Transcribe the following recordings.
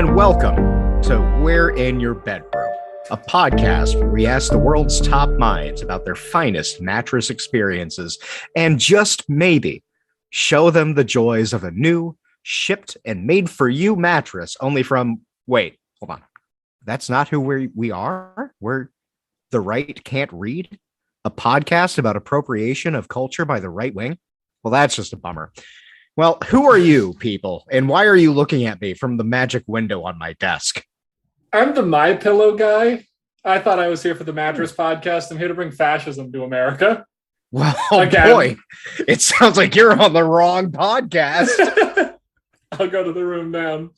and welcome to We're in Your Bedroom, a podcast where we ask the world's top minds about their finest mattress experiences and just maybe show them the joys of a new, shipped and made for you mattress only from, wait, hold on. That's not who we are? We're The Right Can't Read? A podcast about appropriation of culture by the right wing? Well, that's just a bummer. Well, who are you people, and why are you looking at me from the magic window on my desk? I'm the My Pillow guy. I thought I was here for the mattress podcast. I'm here to bring fascism to America. Well, boy, it sounds like you're on the wrong podcast. I'll go to the room down.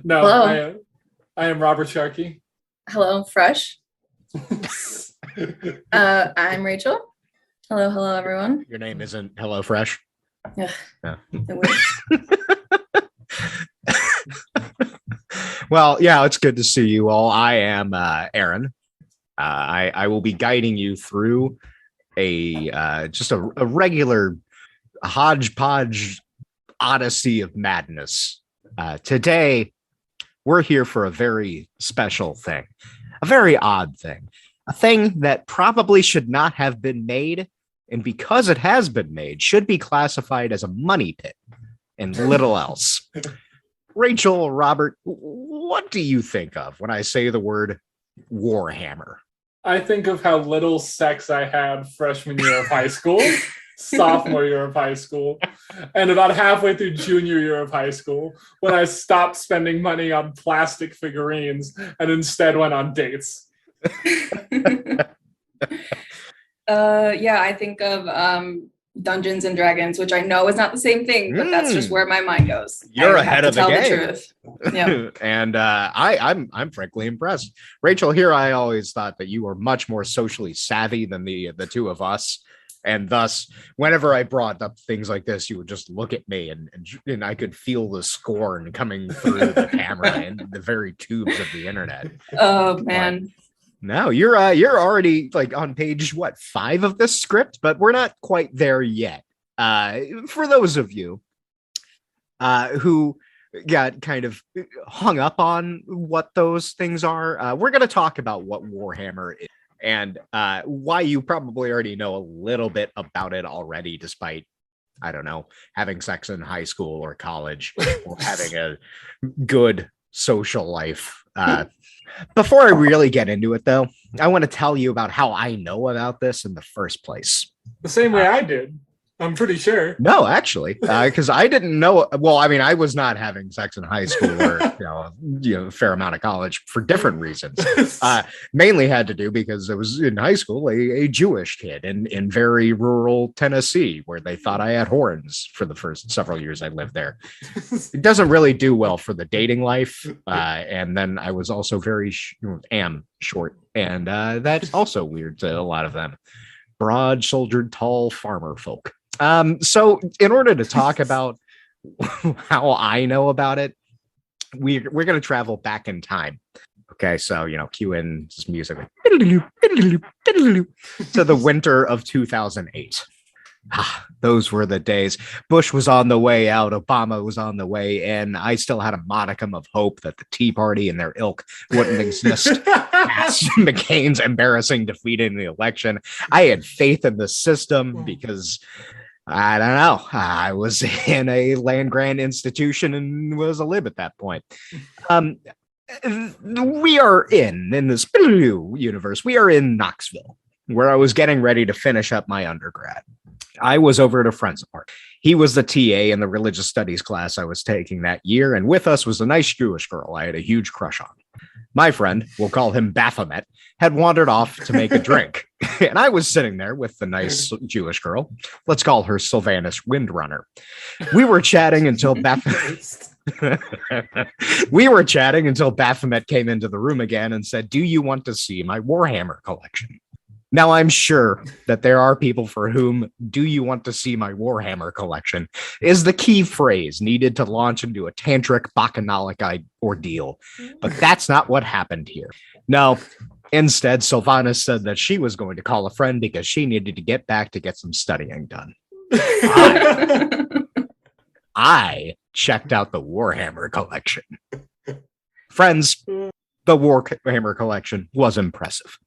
No, I am Robert Sharkey. Hello, Fresh. I'm Rachel. Hello, everyone. Your name isn't Hello Fresh? Yeah. No. Well, yeah, it's good to see you all. I am Aaron. I will be guiding you through a regular hodgepodge odyssey of madness. Today, we're here for a very special thing, a very odd thing, a thing that probably should not have been made. And because it has been made, should be classified as a money pit and little else. Rachel, Robert, what do you think of when I say the word Warhammer? I think of how little sex I had freshman year of high school, sophomore year of high school, and about halfway through junior year of high school when I stopped spending money on plastic figurines and instead went on dates. I think of Dungeons and Dragons, which I know is not the same thing, but that's just where my mind goes. You're ahead of the game. The truth. Yeah. And I'm frankly impressed. Rachel, here I always thought that you were much more socially savvy than the two of us. And thus, whenever I brought up things like this, you would just look at me and I could feel the scorn coming through the camera and the very tubes of the internet. Oh, man. No, you're already like on page 5 of this script, but we're not quite there yet. For those of you who got kind of hung up on what those things are, we're going to talk about what Warhammer is and why you probably already know a little bit about it already, despite, I don't know, having sex in high school or college or having a good social life. Before I really get into it, though, I want to tell you about how I know about this in the first place. The same way I did, I'm pretty sure. No, actually, because I didn't know. Well, I mean, I was not having sex in high school or a fair amount of college for different reasons. Mainly had to do because I was in high school, a Jewish kid in very rural Tennessee, where they thought I had horns for the first several years I lived there. It doesn't really do well for the dating life. And then I was also am short, and that's also weird to a lot of them. Broad-shouldered, tall farmer folk. So in order to talk about how I know about it, we're going to travel back in time. Okay, so, cue in this music to the winter of 2008. Those were the days. Bush was on the way out. Obama was on the way in. I still had a modicum of hope that the Tea Party and their ilk wouldn't exist past McCain's embarrassing defeat in the election. I had faith in the system because, I don't know, I was in a land-grant institution and was a lib at that point. We are in this universe. We are in Knoxville, where I was getting ready to finish up my undergrad. I was over at a friend's apartment. He was the TA in the religious studies class I was taking that year, and with us was a nice Jewish girl I had a huge crush on. My friend, we'll call him Baphomet, had wandered off to make a drink, and I was sitting there with the nice Jewish girl. Let's call her Sylvanus Windrunner. We were chatting until Baphomet came into the room again and said, "Do you want to see my Warhammer collection?" Now, I'm sure that there are people for whom "do you want to see my Warhammer collection" is the key phrase needed to launch into a tantric bacchanalic ordeal. But that's not what happened here. No, instead, Sylvanus said that she was going to call a friend because she needed to get back to get some studying done. I checked out the Warhammer collection. Friends, the Warhammer collection was impressive.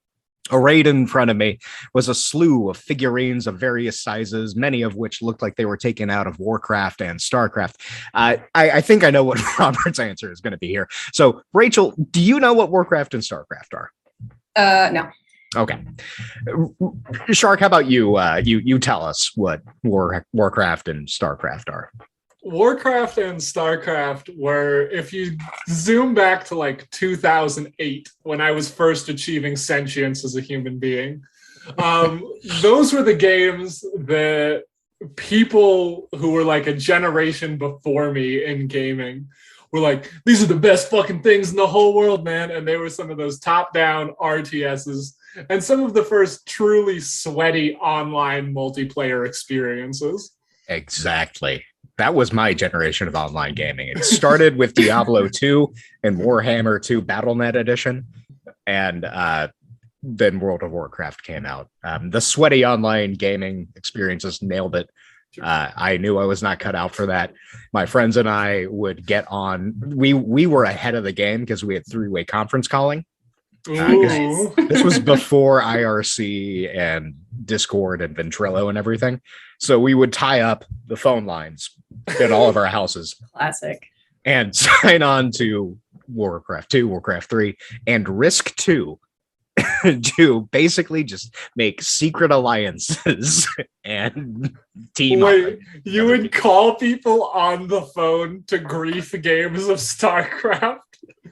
Arrayed in front of me was a slew of figurines of various sizes, many of which looked like they were taken out of Warcraft and StarCraft. I think I know what Robert's answer is going to be here. So, Rachel, do you know what Warcraft and StarCraft are? No. Okay. Shark, how about you? You tell us what Warcraft and StarCraft are. Warcraft and StarCraft were, if you zoom back to like 2008, when I was first achieving sentience as a human being, those were the games that people who were like a generation before me in gaming were like, these are the best fucking things in the whole world, man. And they were some of those top-down RTSs and some of the first truly sweaty online multiplayer experiences. Exactly. That was my generation of online gaming. It started with Diablo 2 and Warhammer 2 BattleNet Edition, and then World of Warcraft came out. The sweaty online gaming experiences nailed it. I knew I was not cut out for that. My friends and I would get on. We were ahead of the game because we had three-way conference calling. This was before IRC and Discord and Ventrilo and everything. So we would tie up the phone lines in all of our houses. Classic. And sign on to Warcraft 2, Warcraft 3, and Risk 2 to basically just make secret alliances and team up. Wait, you would call people on the phone to grief games of StarCraft?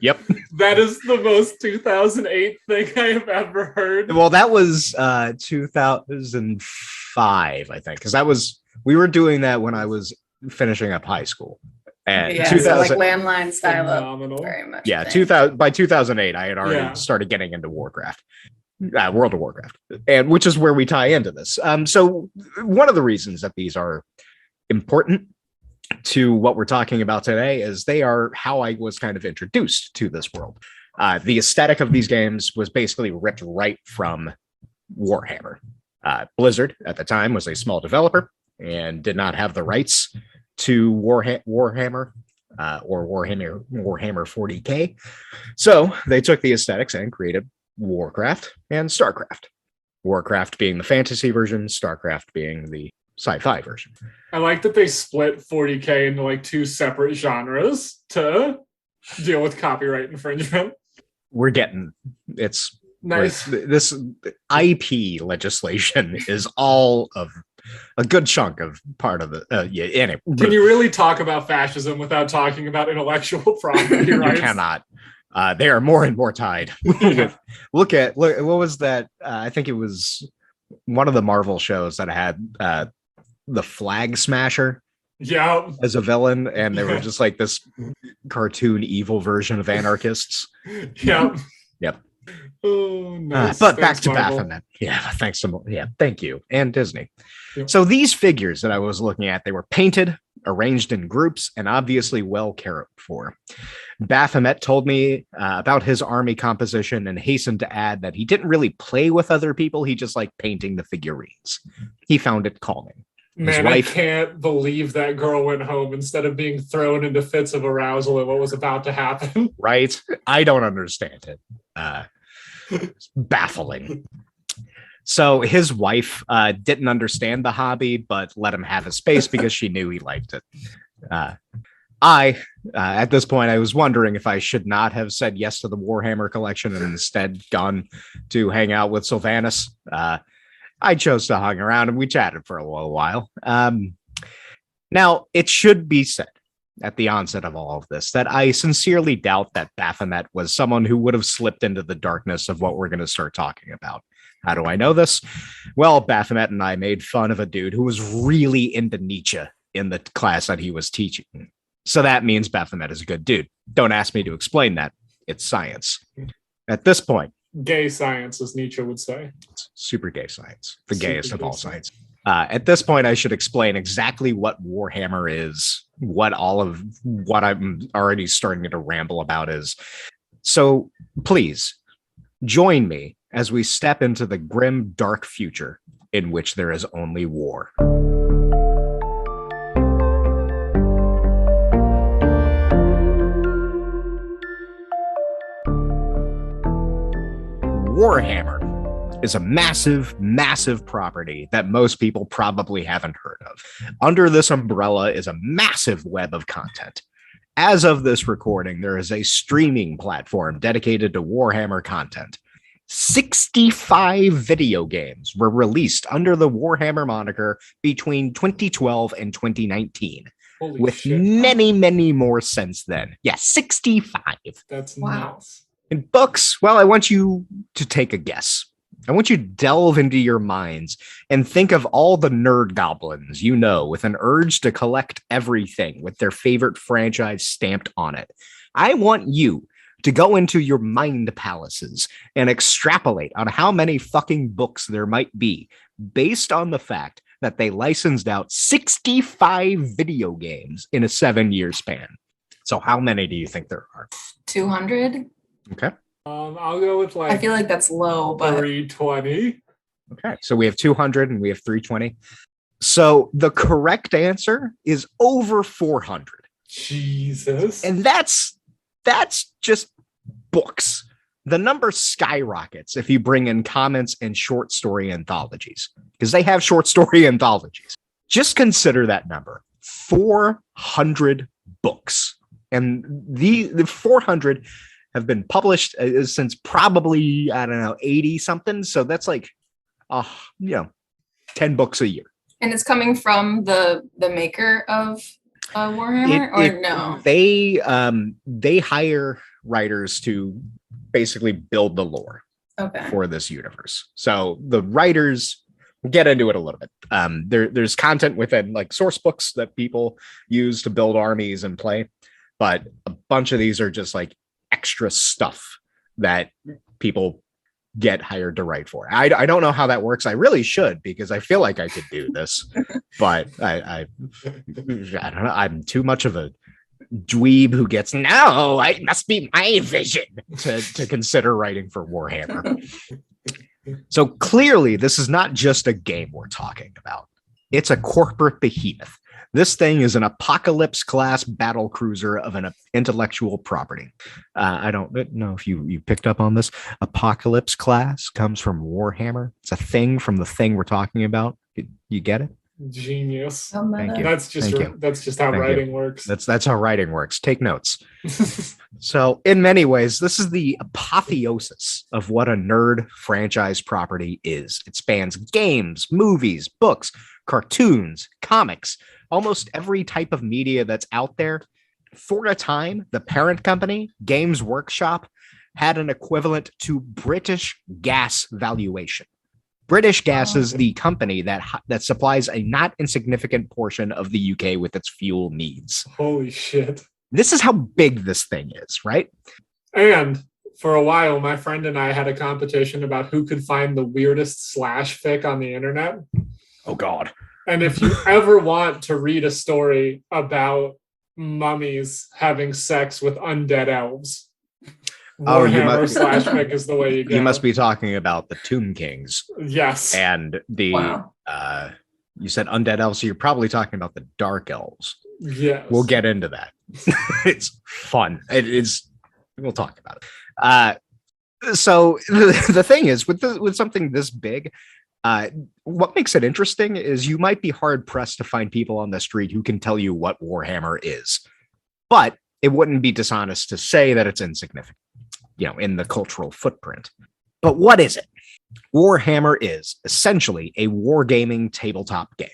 Yep. That is the most 2008 thing I have ever heard. Well, that was 2005, I think, because we were doing that when I was finishing up high school. And yeah, 2000, so like landline style up very much. Yeah, by 2008, I had already started getting into Warcraft, World of Warcraft, and which is where we tie into this. So one of the reasons that these are important to what we're talking about today is they are how I was kind of introduced to this world. The aesthetic of these games was basically ripped right from Warhammer. Blizzard at the time was a small developer and did not have the rights to Warhammer or Warhammer 40K. So they took the aesthetics and created Warcraft and StarCraft. Warcraft being the fantasy version, StarCraft being the sci-fi version. I like that they split 40K into like two separate genres to deal with copyright infringement. We're getting it's nice. This IP legislation is all of a good chunk of part of the anyway. Can you really talk about fascism without talking about intellectual property rights? You cannot. They are more and more tied. Look, what was that? I think it was one of the Marvel shows that had the Flag Smasher as a villain, and they were just like this cartoon evil version of anarchists. Yep. Oh, nice. But back to Baphomet. Yeah, thanks so much. Yeah, thank you. And Disney. Yep. So these figures that I was looking at, they were painted, arranged in groups, and obviously well cared for. Baphomet told me about his army composition and hastened to add that he didn't really play with other people. He just liked painting the figurines. He found it calming. Man, I can't believe that girl went home instead of being thrown into fits of arousal at what was about to happen. Right? I don't understand it. It's baffling. So his wife didn't understand the hobby, but let him have his space because she knew he liked it. At this point, I was wondering if I should not have said yes to the Warhammer collection and instead gone to hang out with Sylvanas. I chose to hang around and we chatted for a little while. Now, it should be said at the onset of all of this that I sincerely doubt that Baphomet was someone who would have slipped into the darkness of what we're going to start talking about. How do I know this? Well, Baphomet and I made fun of a dude who was really into Nietzsche in the class that he was teaching. So that means Baphomet is a good dude. Don't ask me to explain that. It's science. At this point, gay science, as Nietzsche would say. It's super gay science, the gayest of all science. At this point, I should explain exactly what Warhammer is, what all of what I'm already starting to ramble about is. So please join me as we step into the grim, dark future in which there is only war. Warhammer is a massive, massive property that most people probably haven't heard of. Under this umbrella is a massive web of content. As of this recording, there is a streaming platform dedicated to Warhammer content. 65 video games were released under the Warhammer moniker between 2012 and 2019, with shit. many, many more since then. Yeah, 65. That's Wow. nuts. In books, well, I want you to take a guess. I want you to delve into your minds and think of all the nerd goblins you know with an urge to collect everything with their favorite franchise stamped on it. I want you to go into your mind palaces and extrapolate on how many fucking books there might be based on the fact that they licensed out 65 video games in a 7-year span. So how many do you think there are? 200. Okay. I'll go with I feel like that's low, but 320. Okay. So we have 200 and we have 320. So the correct answer is over 400. Jesus. And that's just books. The number skyrockets if you bring in comics and short story anthologies, because they have short story anthologies. Just consider that number, 400 books. And the 400 have been published since probably, 80 something. So that's like, 10 books a year. and it's coming from the maker of Warhammer, no? They hire writers to basically build the lore Okay. for this universe. So the writers, we'll get into it a little bit. There's content within like source books that people use to build armies and play, but a bunch of these are just like extra stuff that people get hired to write for. I don't know how that works. I really should, because I feel like I could do this, but I don't know. I'm too much of a dweeb who gets, no, it must be my vision to consider writing for Warhammer. So clearly this is not just a game we're talking about. It's a corporate behemoth. This thing is an apocalypse class battle cruiser of an intellectual property. I don't know if you picked up on this. Apocalypse class comes from Warhammer. It's a thing from the thing we're talking about. You get it? Genius. Thank you. That's just how writing works. That's how writing works. Take notes. So in many ways, this is the apotheosis of what a nerd franchise property is. It spans games, movies, books, cartoons, comics, almost every type of media that's out there. For a time, the parent company, Games Workshop, had an equivalent to British gas valuation. British Gas is the company that supplies a not insignificant portion of the UK with its fuel needs. Holy shit. This is how big this thing is, right? And for a while, my friend and I had a competition about who could find the weirdest slash fic on the internet. Oh, God. And if you ever want to read a story about mummies having sex with undead elves, Warhammer slash fic is the way you go. You must be talking about the Tomb Kings. Yes. And the you said undead elves, so you're probably talking about the dark elves. Yes. We'll get into that. It's fun. We'll talk about it. So the thing is, with something this big, what makes it interesting is you might be hard pressed to find people on the street who can tell you what Warhammer is, but it wouldn't be dishonest to say that it's insignificant, in the cultural footprint. But what is it? Warhammer is essentially a wargaming tabletop game.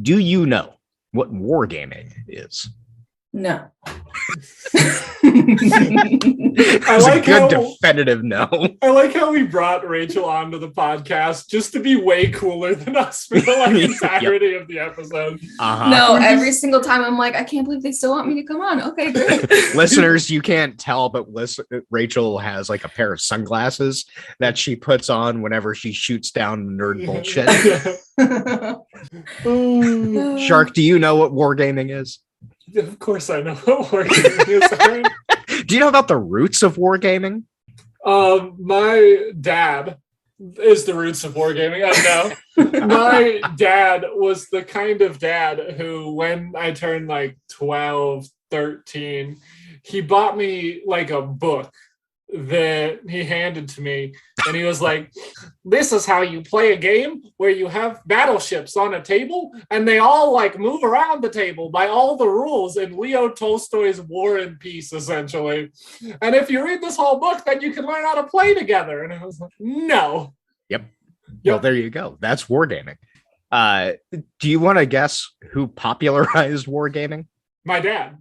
Do you know what wargaming is? No. It's a good definitive no. I like how we brought Rachel onto the podcast just to be way cooler than us for the entirety of the episode. Uh-huh. No, every single time I'm like, I can't believe they still want me to come on. Okay, great. Listeners, you can't tell, but Rachel has like a pair of sunglasses that she puts on whenever she shoots down nerd bullshit. Shark, do you know what wargaming is? Of course I know what wargaming is. Do you know about the roots of wargaming? My dad is the roots of wargaming. I know. My dad was the kind of dad who, when I turned like 12, 13, he bought me like a book that he handed to me, and he was like, this is how you play a game where you have battleships on a table and they all like move around the table by all the rules in Leo Tolstoy's War and Peace, essentially. And if you read this whole book, then you can learn how to play together. And I was like, no. Yep. Well, there you go. That's wargaming. Do you want to guess who popularized wargaming? My dad.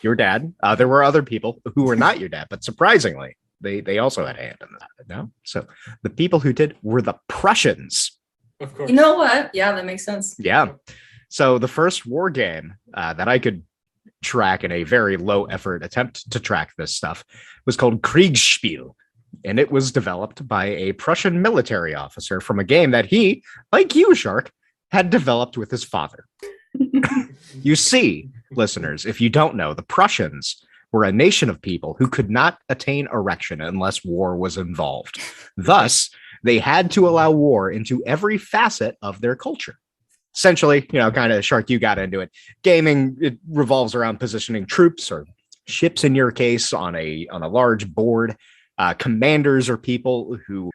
Your dad. There were other people who were not your dad, but surprisingly, they also had a hand in that. No, so the people who did were the Prussians. Of course. You know what? Yeah, that makes sense. Yeah. So the first war game that I could track in a very low effort attempt to track this stuff was called Kriegsspiel, and it was developed by a Prussian military officer from a game that he, like you, Shark, had developed with his father. You see, listeners, if you don't know, the Prussians were a nation of people who could not attain erection unless war was involved. Thus, they had to allow war into every facet of their culture. Essentially, kind of, Shark, you got into it. Gaming, it revolves around positioning troops or ships, in your case, on a large board. Commanders are people who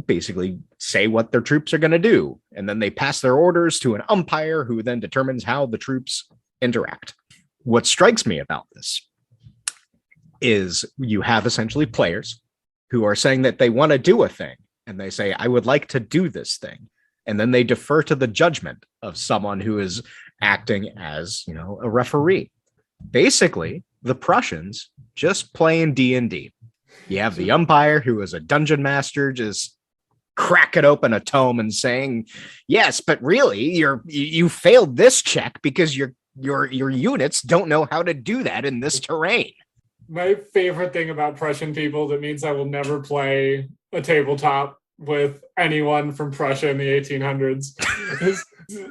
basically say what their troops are going to do, and then they pass their orders to an umpire who then determines how the troops interact. What strikes me about this is you have essentially players who are saying that they want to do a thing, and they say, I would like to do this thing. And then they defer to the judgment of someone who is acting as, a referee. Basically, the Prussians just playing D&D. You have the umpire who is a dungeon master just cracking open a tome and saying, yes, but really you failed this check because your units don't know how to do that in this terrain. My favorite thing about Prussian people that means I will never play a tabletop with anyone from Prussia in the 1800s is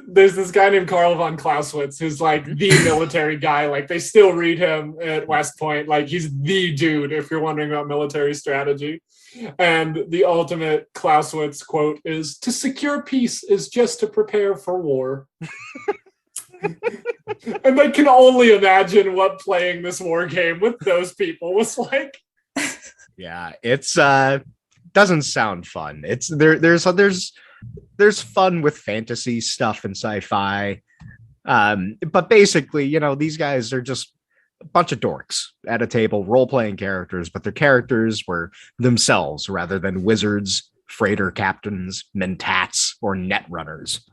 there's this guy named Karl von Clausewitz who's like the military guy. Like they still read him at West Point. Like he's the dude if you're wondering about military strategy. And the ultimate Clausewitz quote is, to secure peace is just to prepare for war. And I can only imagine what playing this war game with those people was like. Yeah, it's doesn't sound fun. It's there's fun with fantasy stuff and sci-fi. But basically, these guys are just a bunch of dorks at a table role-playing characters, but their characters were themselves rather than wizards, freighter captains, mentats, or net runners.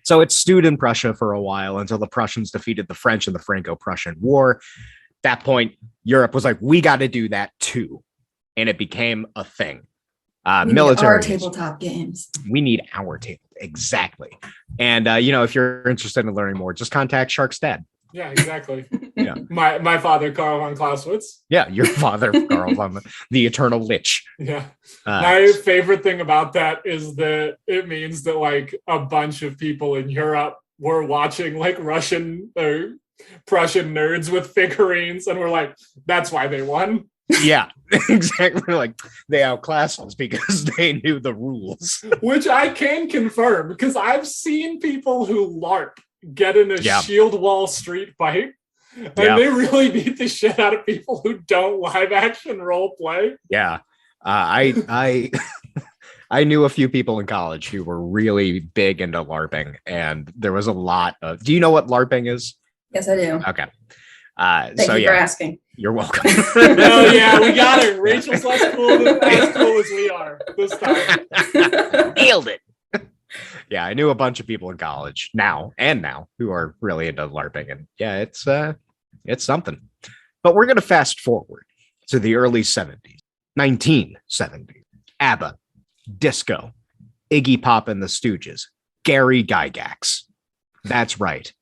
So it stewed in Prussia for a while until the Prussians defeated the French in the Franco-Prussian War. At that point, Europe was like, we got to do that too. And it became a thing. Military. Our tabletop games. We need our table. Exactly. And, if you're interested in learning more, just contact Shark's dad. Yeah, exactly. Yeah. My father, Karl von Clausewitz. Yeah, your father, Karl von the Eternal Lich. Yeah. My favorite thing about that is that it means that like a bunch of people in Europe were watching like Russian or Prussian nerds with figurines, and we're like, that's why they won. Yeah, exactly. Like they outclassed us because they knew the rules. Which I can confirm because I've seen people who LARP get in a shield wall street fight, and they really beat the shit out of people who don't live action role play. Yeah, I knew a few people in college who were really big into LARPing, and there was a lot of. Do you know what LARPing is? Yes, I do. Okay. Thank you for asking. You're welcome. Oh yeah, we got her. Rachel's less cool as cool as we are this time. Nailed it. Yeah, I knew a bunch of people in college now who are really into LARPing, and yeah, it's something. But we're gonna fast forward to the early 70s, 1970s. ABBA, disco, Iggy Pop and the Stooges, Gary Gygax. That's right.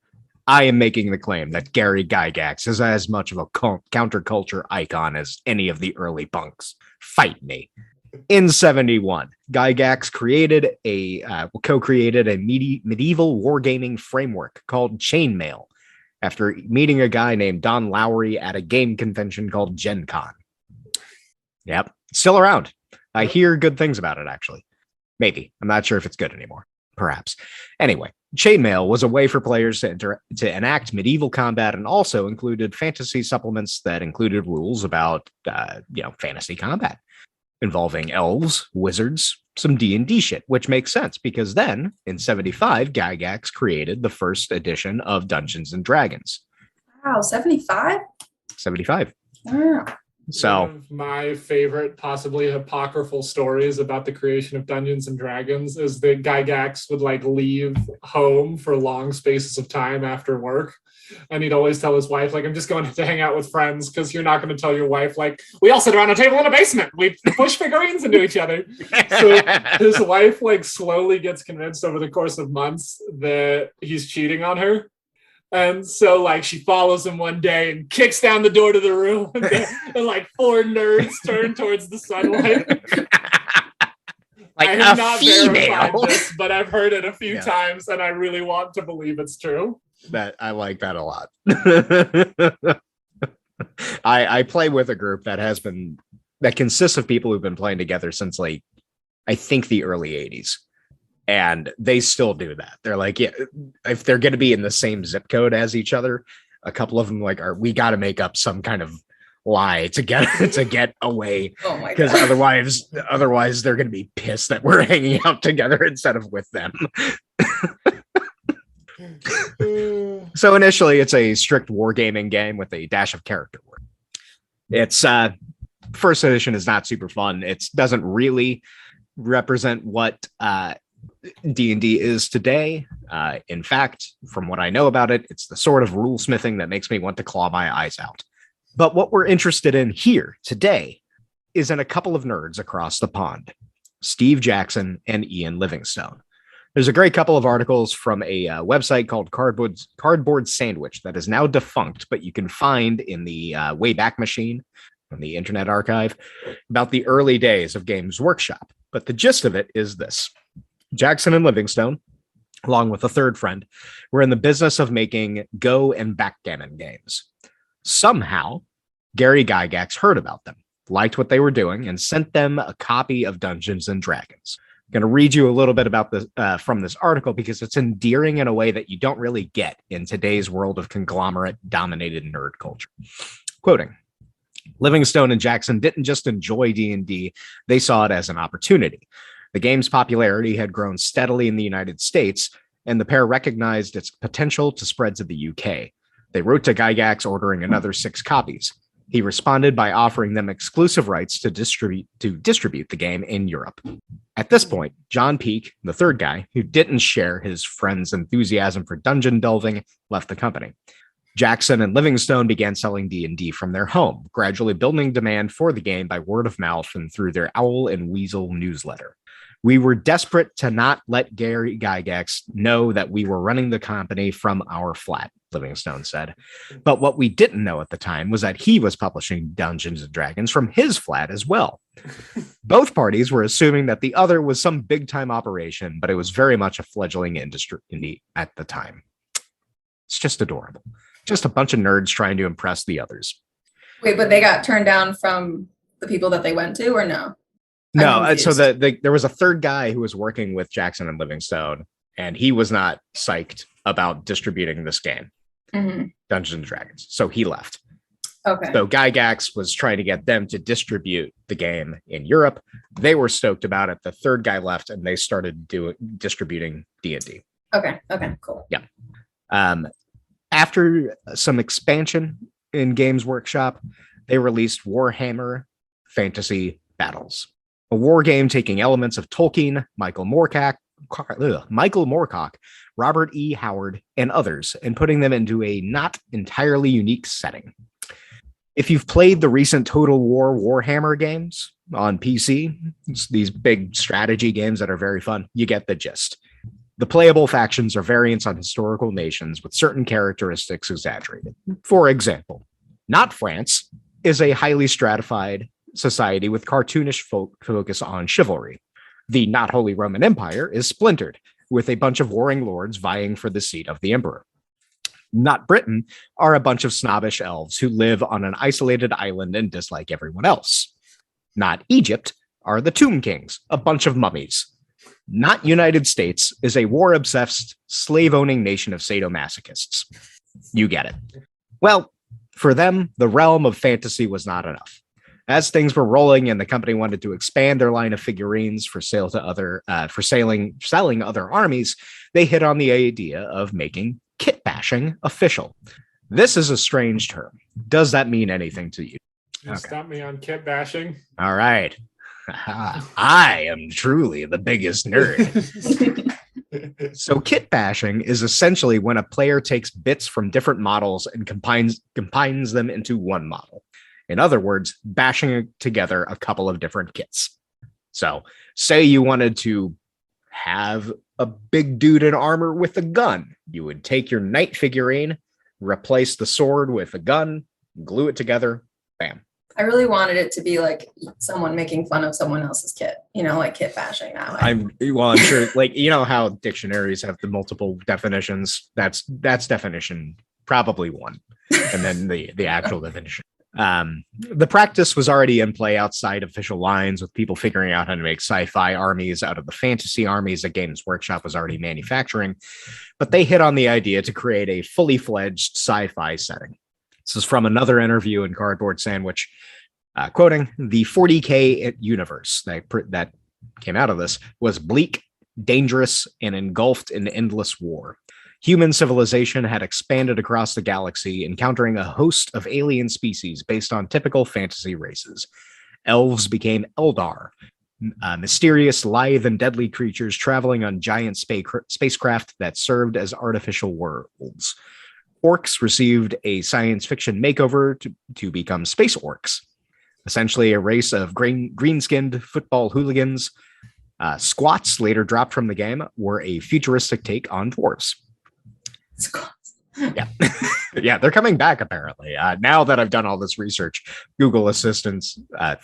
I am making the claim that Gary Gygax is as much of a counterculture icon as any of the early punks. Fight me. In 71, Gygax co-created a medieval wargaming framework called Chainmail after meeting a guy named Don Lowry at a game convention called Gen Con. Yep, still around. I hear good things about it, actually. Maybe. I'm not sure if it's good anymore. perhaps. Anyway, Chainmail was a way for players to enact medieval combat, and also included fantasy supplements that included rules about, fantasy combat involving elves, wizards, some D&D shit, which makes sense because then in 75, Gygax created the first edition of Dungeons and Dragons. Wow, 75? 75. Wow. So one of my favorite, possibly apocryphal stories about the creation of Dungeons and Dragons is that Gygax would like leave home for long spaces of time after work. And he'd always tell his wife, like, I'm just going to hang out with friends, because you're not going to tell your wife, like, we all sit around a table in a basement. We push figurines into each other. So his wife, like, slowly gets convinced over the course of months that he's cheating on her. And so, like, she follows him one day and kicks down the door to the room, and like 4 nerds turn towards the sunlight. Like I have a not female. verified this, but I've heard it a few times, and I really want to believe it's true. That I like that a lot. I play with a group that consists of people who've been playing together since, like, I think the early 80s. And they still do that. They're like, yeah, if they're going to be in the same zip code as each other, a couple of them we got to make up some kind of lie to get away. Oh my Because God. otherwise they're going to be pissed that we're hanging out together instead of with them. So initially, it's a strict wargaming game with a dash of character work. It's first edition is not super fun. It doesn't really represent what D&D is today. In fact, from what I know about it, it's the sort of rule smithing that makes me want to claw my eyes out. But what we're interested in here today is in a couple of nerds across the pond, Steve Jackson and Ian Livingstone. There's a great couple of articles from a website called Cardboard Sandwich that is now defunct, but you can find in the Wayback Machine on the Internet Archive about the early days of Games Workshop. But the gist of it is this. Jackson and Livingstone, along with a third friend, were in the business of making Go and backgammon games. Somehow, Gary Gygax heard about them, liked what they were doing, and sent them a copy of Dungeons and Dragons. I'm going to read you a little bit about this from this article because it's endearing in a way that you don't really get in today's world of conglomerate-dominated nerd culture. Quoting, Livingstone and Jackson didn't just enjoy D&D, they saw it as an opportunity. The game's popularity had grown steadily in the United States, and the pair recognized its potential to spread to the UK. They wrote to Gygax ordering another 6 copies. He responded by offering them exclusive rights to distribute the game in Europe. At this point, John Peake, the third guy, who didn't share his friend's enthusiasm for dungeon delving, left the company. Jackson and Livingstone began selling D&D from their home, gradually building demand for the game by word of mouth and through their Owl and Weasel newsletter. We were desperate to not let Gary Gygax know that we were running the company from our flat, Livingstone said. But what we didn't know at the time was that he was publishing Dungeons and Dragons from his flat as well. Both parties were assuming that the other was some big-time operation, but it was very much a fledgling industry at the time. It's just adorable. Just a bunch of nerds trying to impress the others. Wait, but they got turned down from the people that they went to, or no? No, so there was a third guy who was working with Jackson and Livingstone, and he was not psyched about distributing this game, Dungeons and Dragons. So he left. Okay. So Gygax was trying to get them to distribute the game in Europe. They were stoked about it. The third guy left, and they started distributing D&D. Okay, cool. Yeah. After some expansion in Games Workshop, they released Warhammer Fantasy Battles, a war game taking elements of Tolkien, Michael Moorcock, Robert E. Howard, and others, and putting them into a not entirely unique setting. If you've played the recent Total War Warhammer games on PC, these big strategy games that are very fun, you get the gist. The playable factions are variants on historical nations with certain characteristics exaggerated. For example, Not France is a highly stratified society with cartoonish focus on chivalry. The Not Holy Roman Empire is splintered, with a bunch of warring lords vying for the seat of the emperor. Not Britain are a bunch of snobbish elves who live on an isolated island and dislike everyone else. Not Egypt are the Tomb Kings, a bunch of mummies. not United States, is a war-obsessed, slave-owning nation of sadomasochists. You get it. Well, for them, the realm of fantasy was not enough. As things were rolling and the company wanted to expand their line of figurines for sale to selling other armies, they hit on the idea of making kit bashing official. This is a strange term. Does that mean anything to you? You stop me on kit bashing. All right. I am truly the biggest nerd. So kit bashing is essentially when a player takes bits from different models and combines them into one model. In other words, bashing together a couple of different kits. So say you wanted to have a big dude in armor with a gun. You would take your knight figurine, replace the sword with a gun, glue it together, bam. I really wanted it to be like someone making fun of someone else's kit, like kit bashing that way. I'm sure, like, you know how dictionaries have the multiple definitions. That's definition probably one, and then the actual definition. The practice was already in play outside official lines, with people figuring out how to make sci-fi armies out of the fantasy armies that Games Workshop was already manufacturing, but they hit on the idea to create a fully fledged sci-fi setting. This is from another interview in Cardboard Sandwich, quoting, "The 40K universe that came out of this was bleak, dangerous, and engulfed in endless war. Human civilization had expanded across the galaxy, encountering a host of alien species based on typical fantasy races. Elves became Eldar, mysterious, lithe, and deadly creatures traveling on giant spacecraft that served as artificial worlds. Orcs received a science fiction makeover to become space orcs, essentially a race of green-skinned football hooligans. Squats, later dropped from the game, were a futuristic take on dwarves." Yeah. Yeah, they're coming back apparently. Now that I've done all this research, Google Assistant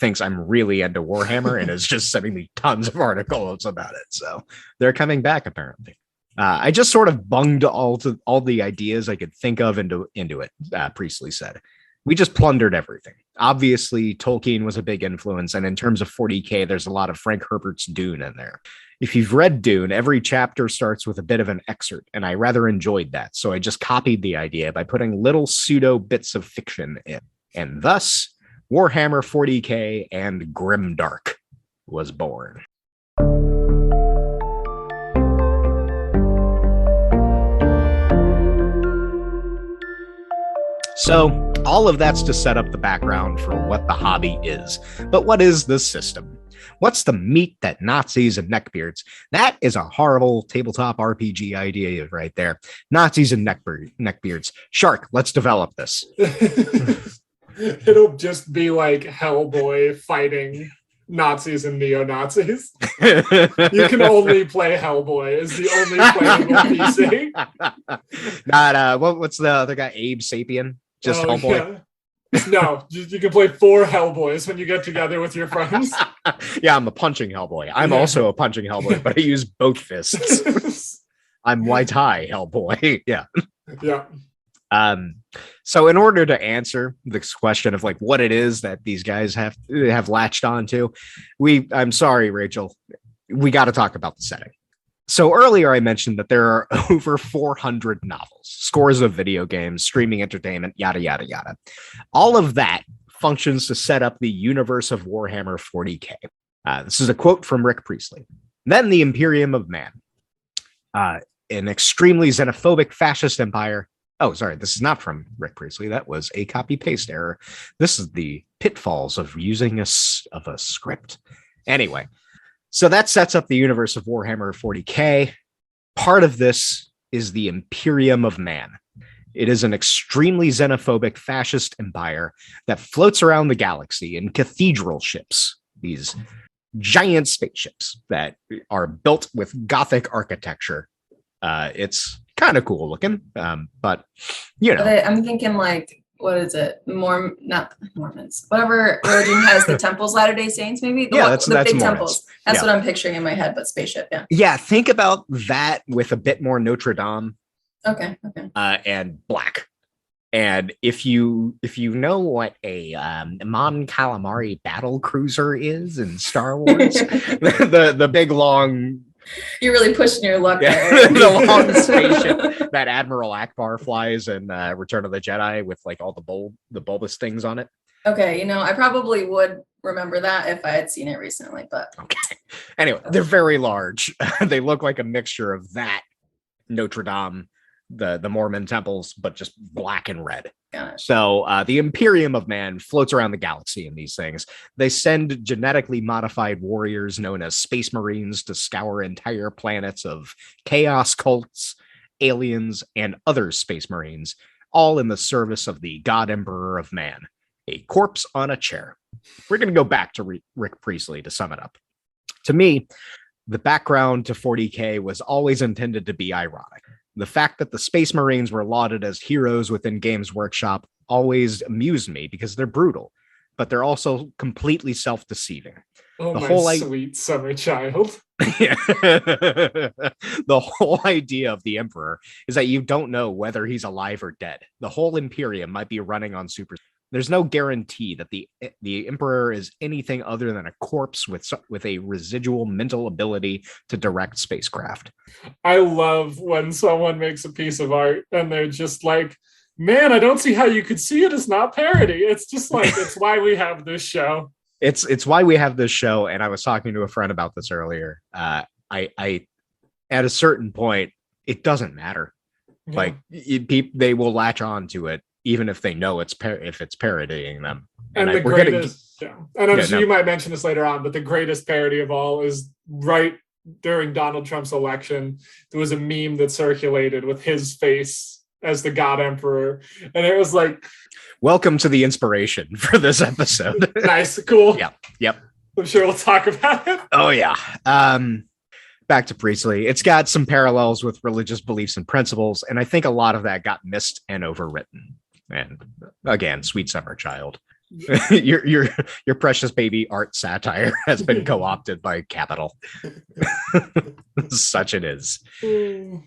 thinks I'm really into Warhammer and is just sending me tons of articles about it. So they're coming back apparently. I just sort of bunged all the ideas I could think of into it, Priestley said. We just plundered everything. Obviously, Tolkien was a big influence, and in terms of 40K, there's a lot of Frank Herbert's Dune in there. If you've read Dune, every chapter starts with a bit of an excerpt, and I rather enjoyed that, so I just copied the idea by putting little pseudo bits of fiction in. And thus, Warhammer 40K and Grimdark was born. So, all of that's to set up the background for what the hobby is. But what is the system? What's the meat that Nazis and neckbeards? That is a horrible tabletop RPG idea right there. Nazis and neckbeards. Shark, let's develop this. It'll just be like Hellboy fighting Nazis and neo-Nazis. You can only play Hellboy is the only playable PC. Not what's the other guy? Abe Sapien? Just Hellboy. Yeah. No, you can play 4 Hellboys when you get together with your friends. Yeah, I'm a punching Hellboy. I'm also a punching Hellboy, but I use both fists. I'm White High Hellboy. Yeah. Yeah. So in order to answer this question of like what it is that these guys have latched onto, I'm sorry, Rachel, we got to talk about the setting. So earlier I mentioned that there are over 400 novels, scores of video games, streaming entertainment, yada, yada, yada. All of that functions to set up the universe of Warhammer 40K. This is a quote from Rick Priestley. "Then the Imperium of Man, an extremely xenophobic fascist empire." Oh, sorry, this is not from Rick Priestley. That was a copy-paste error. This is the pitfalls of using a script. Anyway. So that sets up the universe of Warhammer 40K. Part of this is the Imperium of Man. It is an extremely xenophobic fascist empire that floats around the galaxy in cathedral ships, these giant spaceships that are built with Gothic architecture. It's kind of cool looking, but you know. I'm thinking like, what is it? Not Mormons. Whatever religion has the temples, Latter-day Saints, maybe? That's big Mormons. Temples. That's what I'm picturing in my head, but spaceship, yeah. Yeah, think about that with a bit more Notre Dame. Okay. And black. And if you know what a Mon Calamari battle cruiser is in Star Wars, the big long You're really pushing your luck Yeah, there. the long spaceship that Admiral Akbar flies in Return of the Jedi with like all the bulbous things on it. Okay, I probably would remember that if I had seen it recently, but Okay. Anyway, they're very large. They look like a mixture of that Notre Dame, the Mormon temples, but just black and red. So the Imperium of Man floats around the galaxy in these things. They send genetically modified warriors known as Space Marines to scour entire planets of chaos cults, aliens, and other Space Marines, all in the service of the God Emperor of Man, a corpse on a chair. We're going to go back to Rick Priestley to sum it up. To me, the background to 40K was always intended to be ironic. The fact that the Space Marines were lauded as heroes within Games Workshop always amused me because they're brutal, but they're also completely self-deceiving. Oh, my sweet summer child. The whole idea of the Emperor is that you don't know whether he's alive or dead. The whole Imperium might be running on super. There's no guarantee that the Emperor is anything other than a corpse with a residual mental ability to direct spacecraft. I love when someone makes a piece of art and they're just like, man, I don't see how you could see it as not parody. It's just like, it's why we have this show. It's why we have this show. And I was talking to a friend about this earlier. I at a certain point, it doesn't matter. Yeah. Like they will latch on to it, even if they know if it's parodying them. And the greatest, and I'm sure you might mention this later on, but the greatest parody of all is right during Donald Trump's election. There was a meme that circulated with his face as the God Emperor, and it was like, welcome to the inspiration for this episode. Nice, cool. Yep. I'm sure we'll talk about it. Oh yeah. Back to Priestley. It's got some parallels with religious beliefs and principles, and I think a lot of that got missed and overwritten. And again, sweet summer child. your precious baby art satire has been co-opted by capital. Such it is.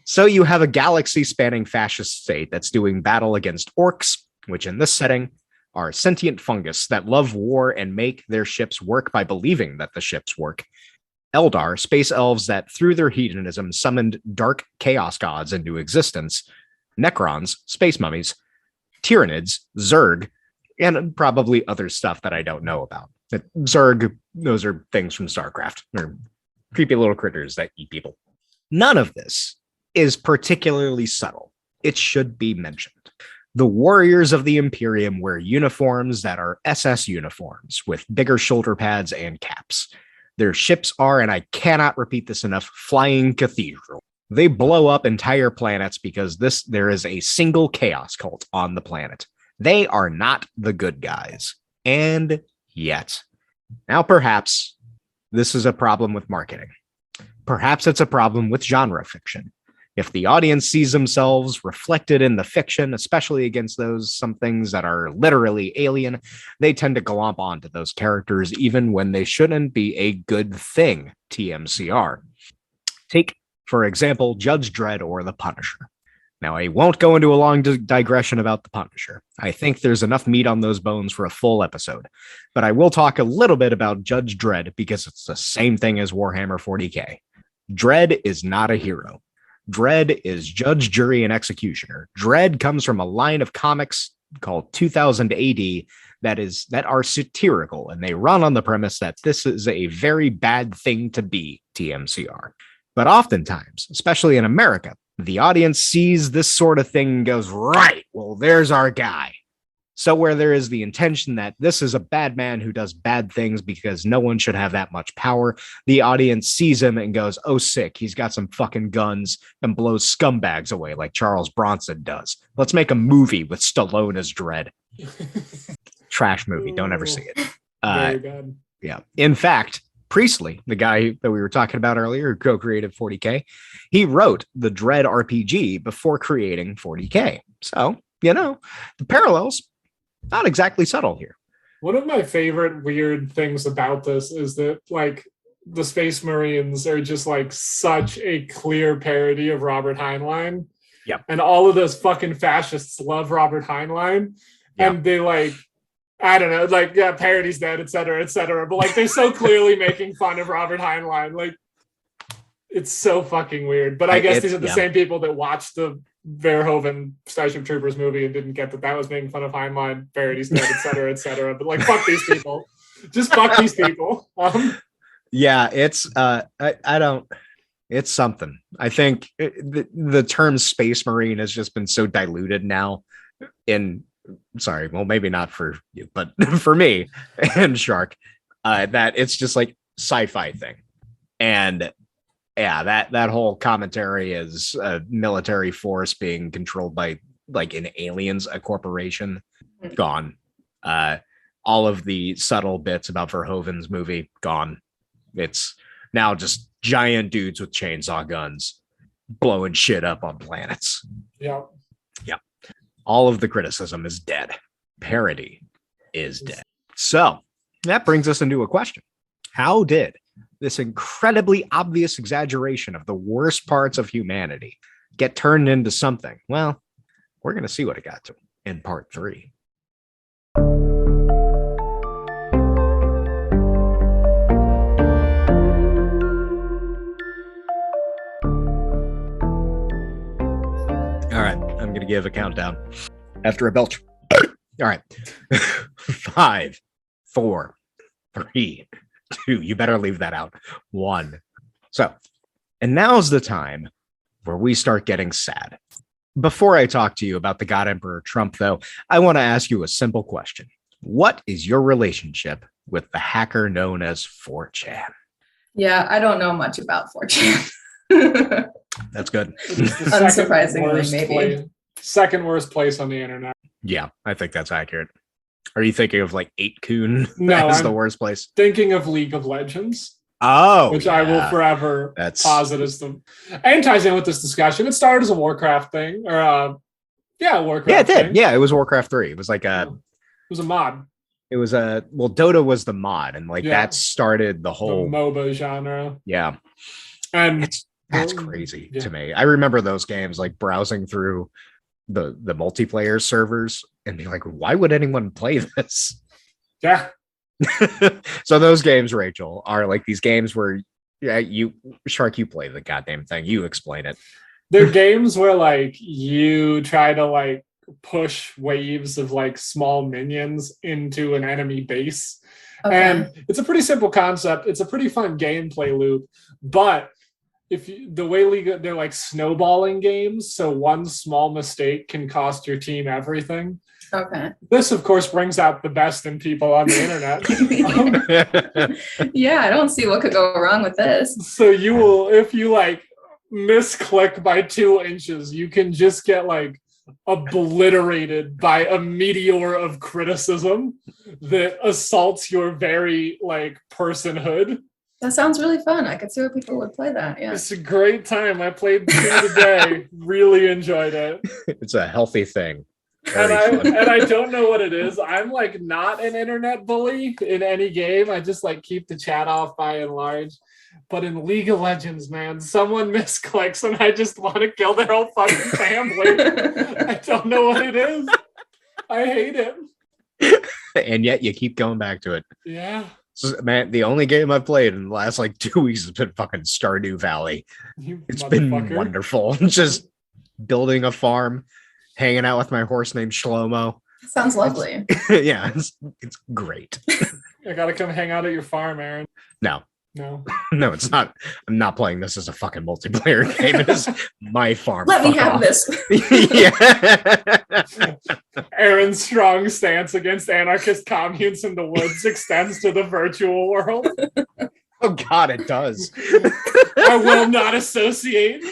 So you have a galaxy spanning fascist state that's doing battle against orcs, which in this setting are sentient fungus that love war and make their ships work by believing that the ships work. Eldar, space elves that through their hedonism summoned dark chaos gods into existence. Necrons, space mummies. Tyranids, Zerg, and probably other stuff that I don't know about. Zerg, those are things from StarCraft. They're creepy little critters that eat people. None of this is particularly subtle. It should be mentioned. The warriors of the Imperium wear uniforms that are SS uniforms with bigger shoulder pads and caps. Their ships are, and I cannot repeat this enough, flying cathedral. They blow up entire planets because there is a single chaos cult on the planet. They are not the good guys. And yet. Now, perhaps this is a problem with marketing. Perhaps it's a problem with genre fiction. If the audience sees themselves reflected in the fiction, especially against some things that are literally alien, they tend to glomp onto those characters even when they shouldn't be a good thing, TMCR. Take, for example, Judge Dredd or the Punisher. Now, I won't go into a long digression about the Punisher. I think there's enough meat on those bones for a full episode. But I will talk a little bit about Judge Dredd because it's the same thing as Warhammer 40K. Dredd is not a hero. Dredd is judge, jury, and executioner. Dredd comes from a line of comics called 2000 AD that are satirical, and they run on the premise that this is a very bad thing to be, TMCR. But oftentimes, especially in America, the audience sees this sort of thing and goes, right, well, there's our guy. So where there is the intention that this is a bad man who does bad things because no one should have that much power, the audience sees him and goes, oh, sick, he's got some fucking guns and blows scumbags away like Charles Bronson does. Let's make a movie with Stallone as Dredd. Trash movie. Don't ever see it. Very bad. Yeah. In fact, Priestley, the guy that we were talking about earlier, who co-created 40K, he wrote the Dredd RPG before creating 40K. So, the parallels, not exactly subtle here. One of my favorite weird things about this is that, like, the Space Marines are just, like, such a clear parody of Robert Heinlein. Yep. And all of those fucking fascists love Robert Heinlein. Yep. And they, like, I don't know, like, yeah, parody's dead, et cetera, but, like, they're so clearly making fun of Robert Heinlein. Like, It's so fucking weird. But I guess these are the yeah. same people that watched the Verhoeven Starship Troopers movie and didn't get that was making fun of Heinlein, Verity's Dead, et cetera, et cetera. But like, fuck these people. Just fuck these people. Yeah, it's I don't. It's something. I think the term Space Marine has just been so diluted now. Sorry, well, maybe not for you, but for me and Shark, that it's just like sci-fi thing, and yeah, that whole commentary is a military force being controlled by like in Aliens, a corporation, gone. All of the subtle bits about Verhoeven's movie, gone. It's now just giant dudes with chainsaw guns blowing shit up on planets. Yeah. Yep. All of the criticism is dead. Parody is dead. So that brings us into a question. How did this incredibly obvious exaggeration of the worst parts of humanity get turned into something? Well, we're going to see what it got to in part 3. All right, I'm going to give a countdown after a belch. All right. 5, 4, 3, 2. You better leave that out. 1. So, and now's the time where we start getting sad. Before I talk to you about the God Emperor Trump, though, I want to ask you a simple question. What is your relationship with the hacker known as 4chan? Yeah, I don't know much about 4chan. That's good. Unsurprisingly, maybe. Second worst place on the internet. Yeah, I think that's accurate. Are you thinking of like 8kun No, as I'm the worst place? Thinking of League of Legends. Oh, which I will forever posit as the and ties in with this discussion. It started as a Warcraft thing, or Warcraft. Yeah, it did. Thing. Yeah, it was Warcraft 3. It was like it was a mod. It was Dota was the mod, and like that started the whole the MOBA genre. Yeah, and that's crazy to me. I remember those games, like browsing through the multiplayer servers and being like, why would anyone play this? Yeah. So those games, Rachel, are like these games where you play the goddamn thing. You explain it. They're games where like you try to like push waves of like small minions into an enemy base. Okay. And it's a pretty simple concept. It's a pretty fun gameplay loop, but they're like snowballing games, so one small mistake can cost your team everything. Okay. This, of course, brings out the best in people on the internet. Yeah, I don't see what could go wrong with this. So you will, if you like misclick by 2 inches, you can just get like obliterated by a meteor of criticism that assaults your very like personhood. That sounds really fun. I could see where people would play that. Yeah. It's a great time. I played 2 today. Really enjoyed it. It's a healthy thing. And I don't know what it is. I'm like not an internet bully in any game. I just like keep the chat off by and large. But in League of Legends, man, someone misclicks and I just want to kill their whole fucking family. I don't know what it is. I hate it. And yet you keep going back to it. Yeah. So, man, the only game I've played in the last like 2 weeks has been fucking Stardew Valley. It's been wonderful. Just building a farm, hanging out with my horse named Shlomo. Sounds lovely. Yeah, it's great. I gotta come hang out at your farm, Aaron. No, No, it's not. I'm not playing this as a fucking multiplayer game. It is my farm. Let me have this. Yeah. Aaron's strong stance against anarchist communes in the woods extends to the virtual world. Oh God, it does. I will not associate.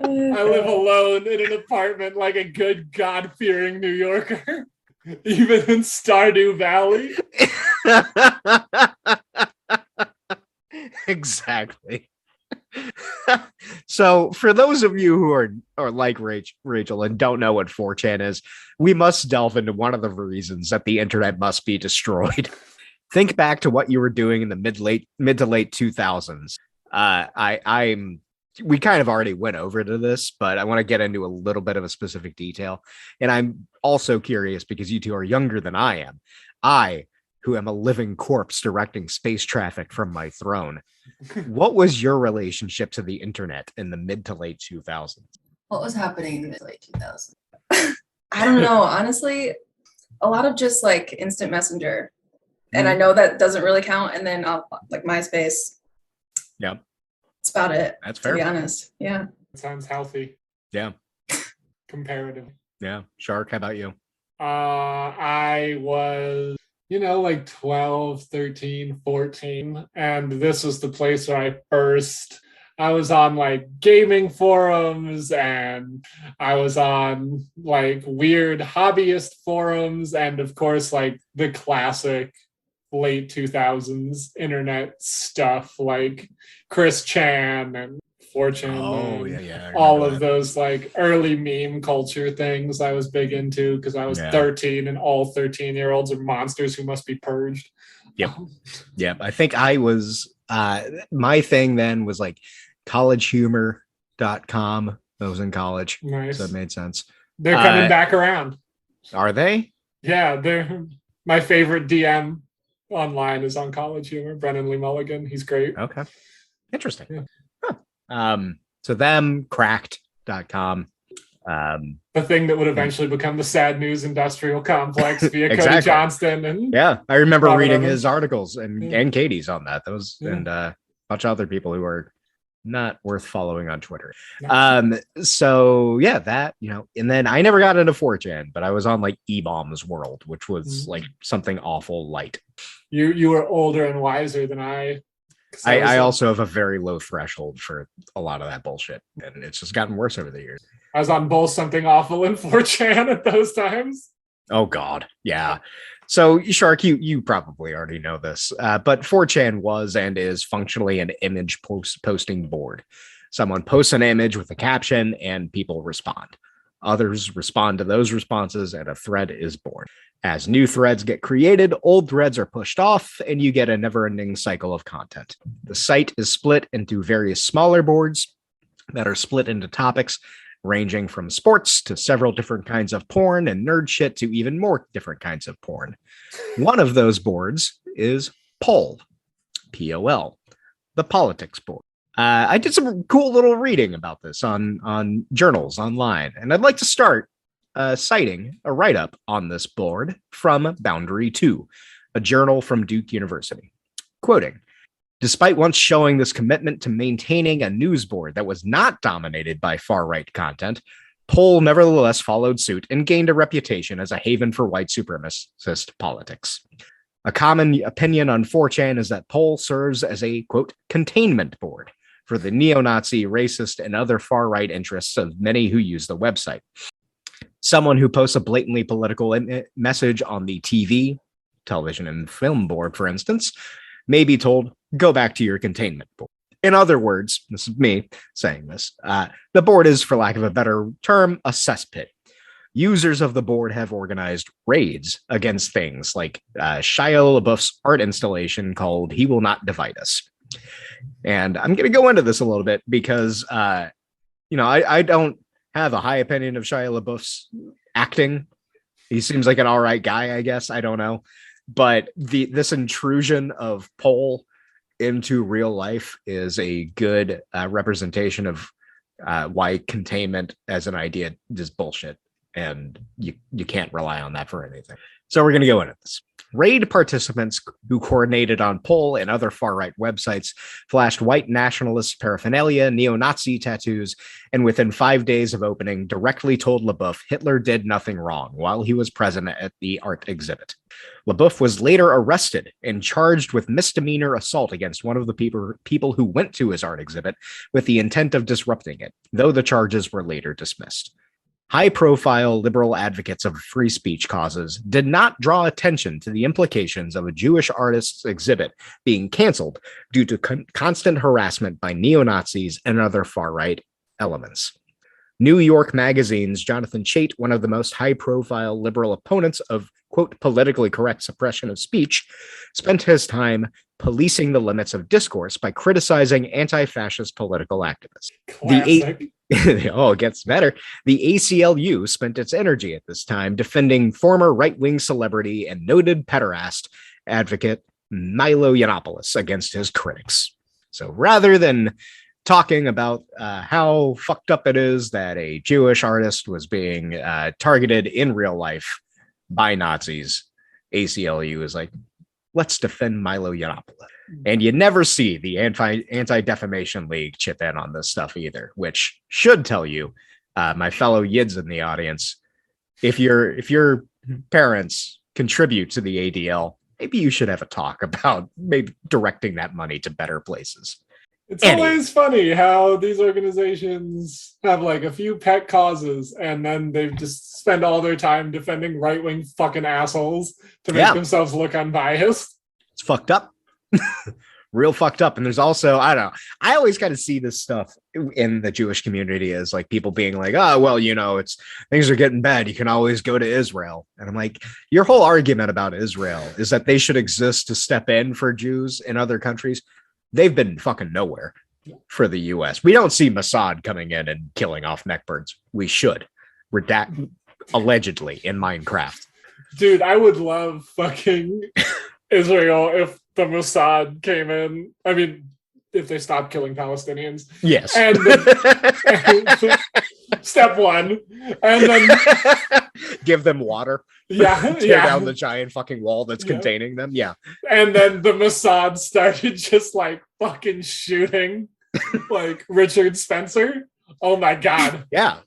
I live alone in an apartment like a good God-fearing New Yorker, even in Stardew Valley. Exactly. So for those of you who are like Rachel and don't know what 4chan is, we must delve into one of the reasons that the internet must be destroyed. Think back to what you were doing in the mid to late 2000s. We kind of already went over to this, but I want to get into a little bit of a specific detail. And I'm also curious because you two are younger than I am. I who am a living corpse directing space traffic from my throne. What was your relationship to the internet in the mid to late 2000s? What was happening in the mid to late 2000s? I don't know. Honestly, a lot of just like instant messenger. And I know that doesn't really count. And then like MySpace. Yeah. That's about it. That's fair. To be honest. Yeah. Sounds healthy. Yeah. Comparatively. Yeah. Shark, how about you? I was, like 12, 13, 14. And this was the place where I was on like gaming forums, and I was on like weird hobbyist forums, and of course like the classic late 2000s internet stuff like Chris Chan and Fortune. Oh, yeah. All of those like early meme culture things I was big into because I was 13, and all 13-year-olds are monsters who must be purged. Yep. I think I was, my thing then was like collegehumor.com. I was in college. Nice. So it made sense. They're coming back around. Are they? Yeah, they're my favorite DM online is on College Humor. Brennan Lee Mulligan. He's great. Okay. Interesting. Yeah. So them cracked.com. The thing that would eventually become the Sad News Industrial Complex via Exactly. Cody Johnston. And I remember Robert reading Evans. his articles and Katie's on that. Those and a bunch of other people who are not worth following on Twitter. So yeah, that, and then I never got into 4chan, but I was on like E-Bombs World, which was like something awful light. You were older and wiser than I. I also have a very low threshold for a lot of that bullshit, and it's just gotten worse over the years. I was on both something awful and 4chan at those times. Oh God, yeah. So Shark, you probably already know this, but 4chan was and is functionally an image posting board. Someone posts an image with a caption, and people respond. Others respond to those responses, and a thread is born. As new threads get created, old threads are pushed off, and you get a never-ending cycle of content. The site is split into various smaller boards that are split into topics ranging from sports to several different kinds of porn and nerd shit to even more different kinds of porn. One of those boards is Poll, P-O-L, the politics board. I did some cool little reading about this on journals online, and I'd like to start citing a write-up on this board from Boundary 2, a journal from Duke University. Quoting, despite once showing this commitment to maintaining a news board that was not dominated by far-right content, Poll nevertheless followed suit and gained a reputation as a haven for white supremacist politics. A common opinion on 4chan is that Poll serves as a, quote, containment board for the neo-Nazi, racist, and other far-right interests of many who use the website. Someone who posts a blatantly political message on the television and film board, for instance, may be told, go back to your containment board. In other words, this is me saying this, the board is, for lack of a better term, a cesspit. Users of the board have organized raids against things like Shia LaBeouf's art installation called He Will Not Divide Us. And I'm going to go into this a little bit because, I don't have a high opinion of Shia LaBeouf's acting. He seems like an all right guy, I guess. I don't know. But this intrusion of Poll into real life is a good representation of why containment as an idea is bullshit. And you can't rely on that for anything. So we're going to go into this. Raid participants who coordinated on Poll and other far-right websites flashed white nationalist paraphernalia, neo-Nazi tattoos, and within 5 days of opening, directly told LaBeouf Hitler did nothing wrong while he was present at the art exhibit. LaBeouf was later arrested and charged with misdemeanor assault against one of the people who went to his art exhibit with the intent of disrupting it, though the charges were later dismissed. High-profile liberal advocates of free speech causes did not draw attention to the implications of a Jewish artist's exhibit being canceled due to constant harassment by neo-Nazis and other far-right elements. New York Magazine's Jonathan Chait, one of the most high-profile liberal opponents of, quote, politically correct suppression of speech, spent his time policing the limits of discourse by criticizing anti-fascist political activists. Classic. It gets better. The ACLU spent its energy at this time defending former right-wing celebrity and noted pederast advocate Milo Yiannopoulos against his critics. So rather than talking about how fucked up it is that a Jewish artist was being targeted in real life by Nazis, ACLU is like, let's defend Milo Yiannopoulos. And you never see the Anti-Defamation League chip in on this stuff either, which should tell you, my fellow Yids in the audience, if your parents contribute to the ADL, maybe you should have a talk about maybe directing that money to better places. It's always funny how these organizations have like a few pet causes and then they just spend all their time defending right-wing fucking assholes to make themselves look unbiased. It's fucked up. Real fucked up. And there's also, I don't know, I always kind of see this stuff in the Jewish community as like people being like, oh, well, you know, it's things are getting bad. You can always go to Israel. And I'm like, your whole argument about Israel is that they should exist to step in for Jews in other countries. They've been fucking nowhere for the US. We don't see Mossad coming in and killing off neckbirds. We should. Redact allegedly in Minecraft. Dude, I would love fucking Israel if the Mossad came in. I mean, if they stopped killing Palestinians. Yes. And step one. And then give them water. Yeah. Tear down the giant fucking wall that's containing them. Yeah. And then the Mossad started just like fucking shooting like Richard Spencer. Oh my God. Yeah.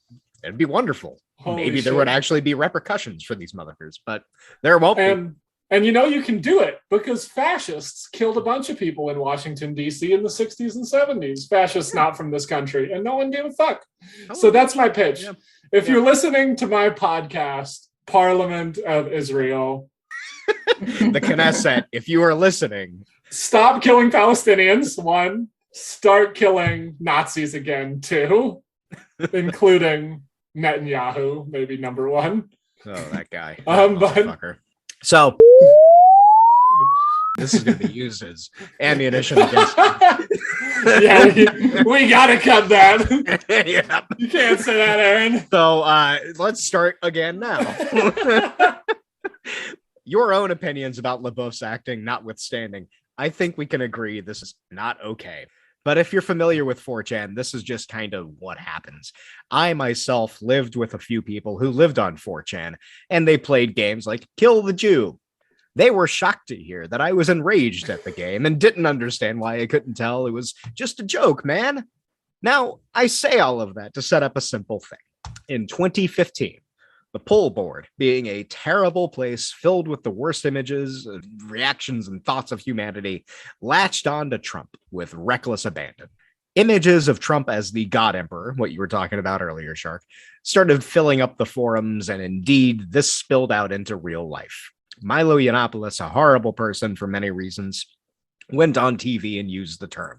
It'd be wonderful. Holy Maybe shit. there would actually be repercussions for these motherfuckers, but there won't be. And you know you can do it because fascists killed a bunch of people in Washington, D.C. in the 60s and 70s. Fascists not from this country, and no one gave a fuck. So that's my pitch. Yeah. If you're listening to my podcast, Parliament of Israel, the Knesset, if you are listening, stop killing Palestinians, one. Start killing Nazis again, two, including Netanyahu, maybe number one. Oh, that guy. But so this is going to be used as ammunition against him. Yeah, we got to cut that. Yeah. You can't say that, Aaron. So let's start again now. Your own opinions about LaBeouf's acting notwithstanding, I think we can agree this is not okay. But if you're familiar with 4chan, this is just kind of what happens. I myself lived with a few people who lived on 4chan, and they played games like Kill the Jew. They were shocked to hear that I was enraged at the game and didn't understand why I couldn't tell it was just a joke, man. Now, I say all of that to set up a simple thing. In 2015, the poll board, being a terrible place filled with the worst images, reactions, and thoughts of humanity, latched on to Trump with reckless abandon. Images of Trump as the God Emperor, what you were talking about earlier, Shark, started filling up the forums, and indeed, this spilled out into real life. Milo Yiannopoulos, a horrible person for many reasons, went on TV and used the term.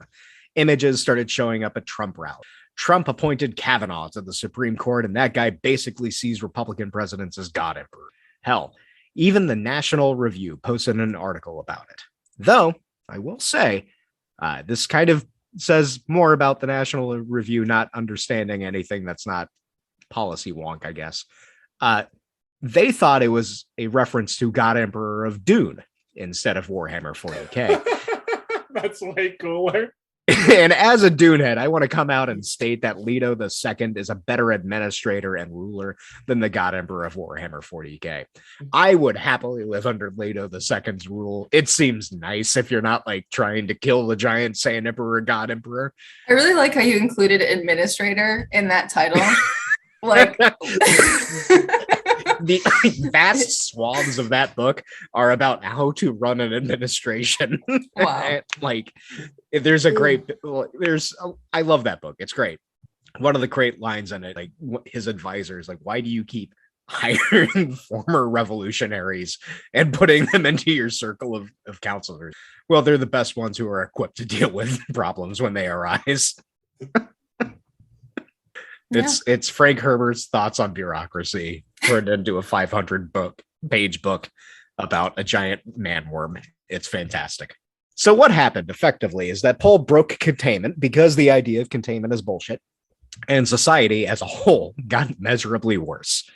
Images started showing up at Trump rallies. Trump appointed Kavanaugh to the Supreme Court, and that guy basically sees Republican presidents as God Emperor. Hell, even the National Review posted an article about it. Though, I will say, this kind of says more about the National Review not understanding anything that's not policy wonk, I guess. They thought it was a reference to God Emperor of Dune instead of Warhammer 40K. That's way cooler. And as a Dune head, I want to come out and state that Leto II is a better administrator and ruler than the God Emperor of Warhammer 40K. I would happily live under Leto II's rule. It seems nice if you're not like trying to kill the giant Saiyan Emperor, God Emperor. I really like how you included administrator in that title. Like the vast swaths of that book are about how to run an administration. Wow. Like there's a great, I love that book. It's great. One of the great lines in it, like his advisor is like, why do you keep hiring former revolutionaries and putting them into your circle of counselors? Well, they're the best ones who are equipped to deal with problems when they arise. It's Frank Herbert's thoughts on bureaucracy turned into a 500-page book about a giant man worm. It's fantastic. So what happened effectively is that Paul broke containment because the idea of containment is bullshit, and society as a whole got measurably worse.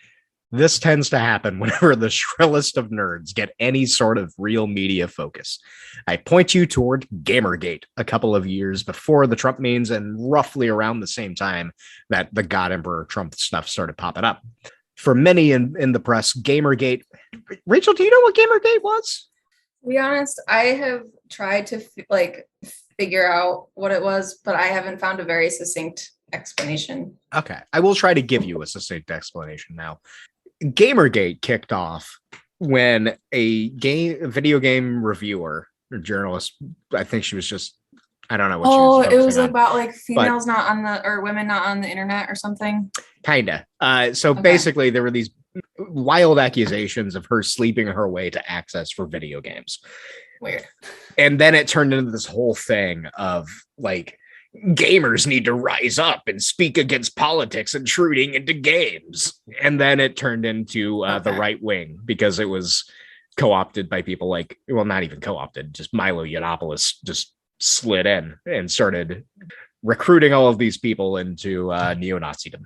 This tends to happen whenever the shrillest of nerds get any sort of real media focus. I point you toward Gamergate, a couple of years before the Trump memes and roughly around the same time that the God Emperor Trump stuff started popping up. For many in the press, Gamergate... Rachel, do you know what Gamergate was? To be honest, I have tried to figure out what it was, but I haven't found a very succinct explanation. Okay, I will try to give you a succinct explanation now. Gamergate kicked off when a video game reviewer or journalist, I think she was just, I don't know what she was. Oh, it was about like females not on the, or women not on the internet or something. Kinda. So basically there were these wild accusations of her sleeping her way to access for video games. Weird. And then it turned into this whole thing of like, gamers need to rise up and speak against politics intruding into games. And then it turned into the right wing because it was co-opted by people like, well, not even co-opted, just Milo Yiannopoulos just slid in and started recruiting all of these people into neo-Nazism.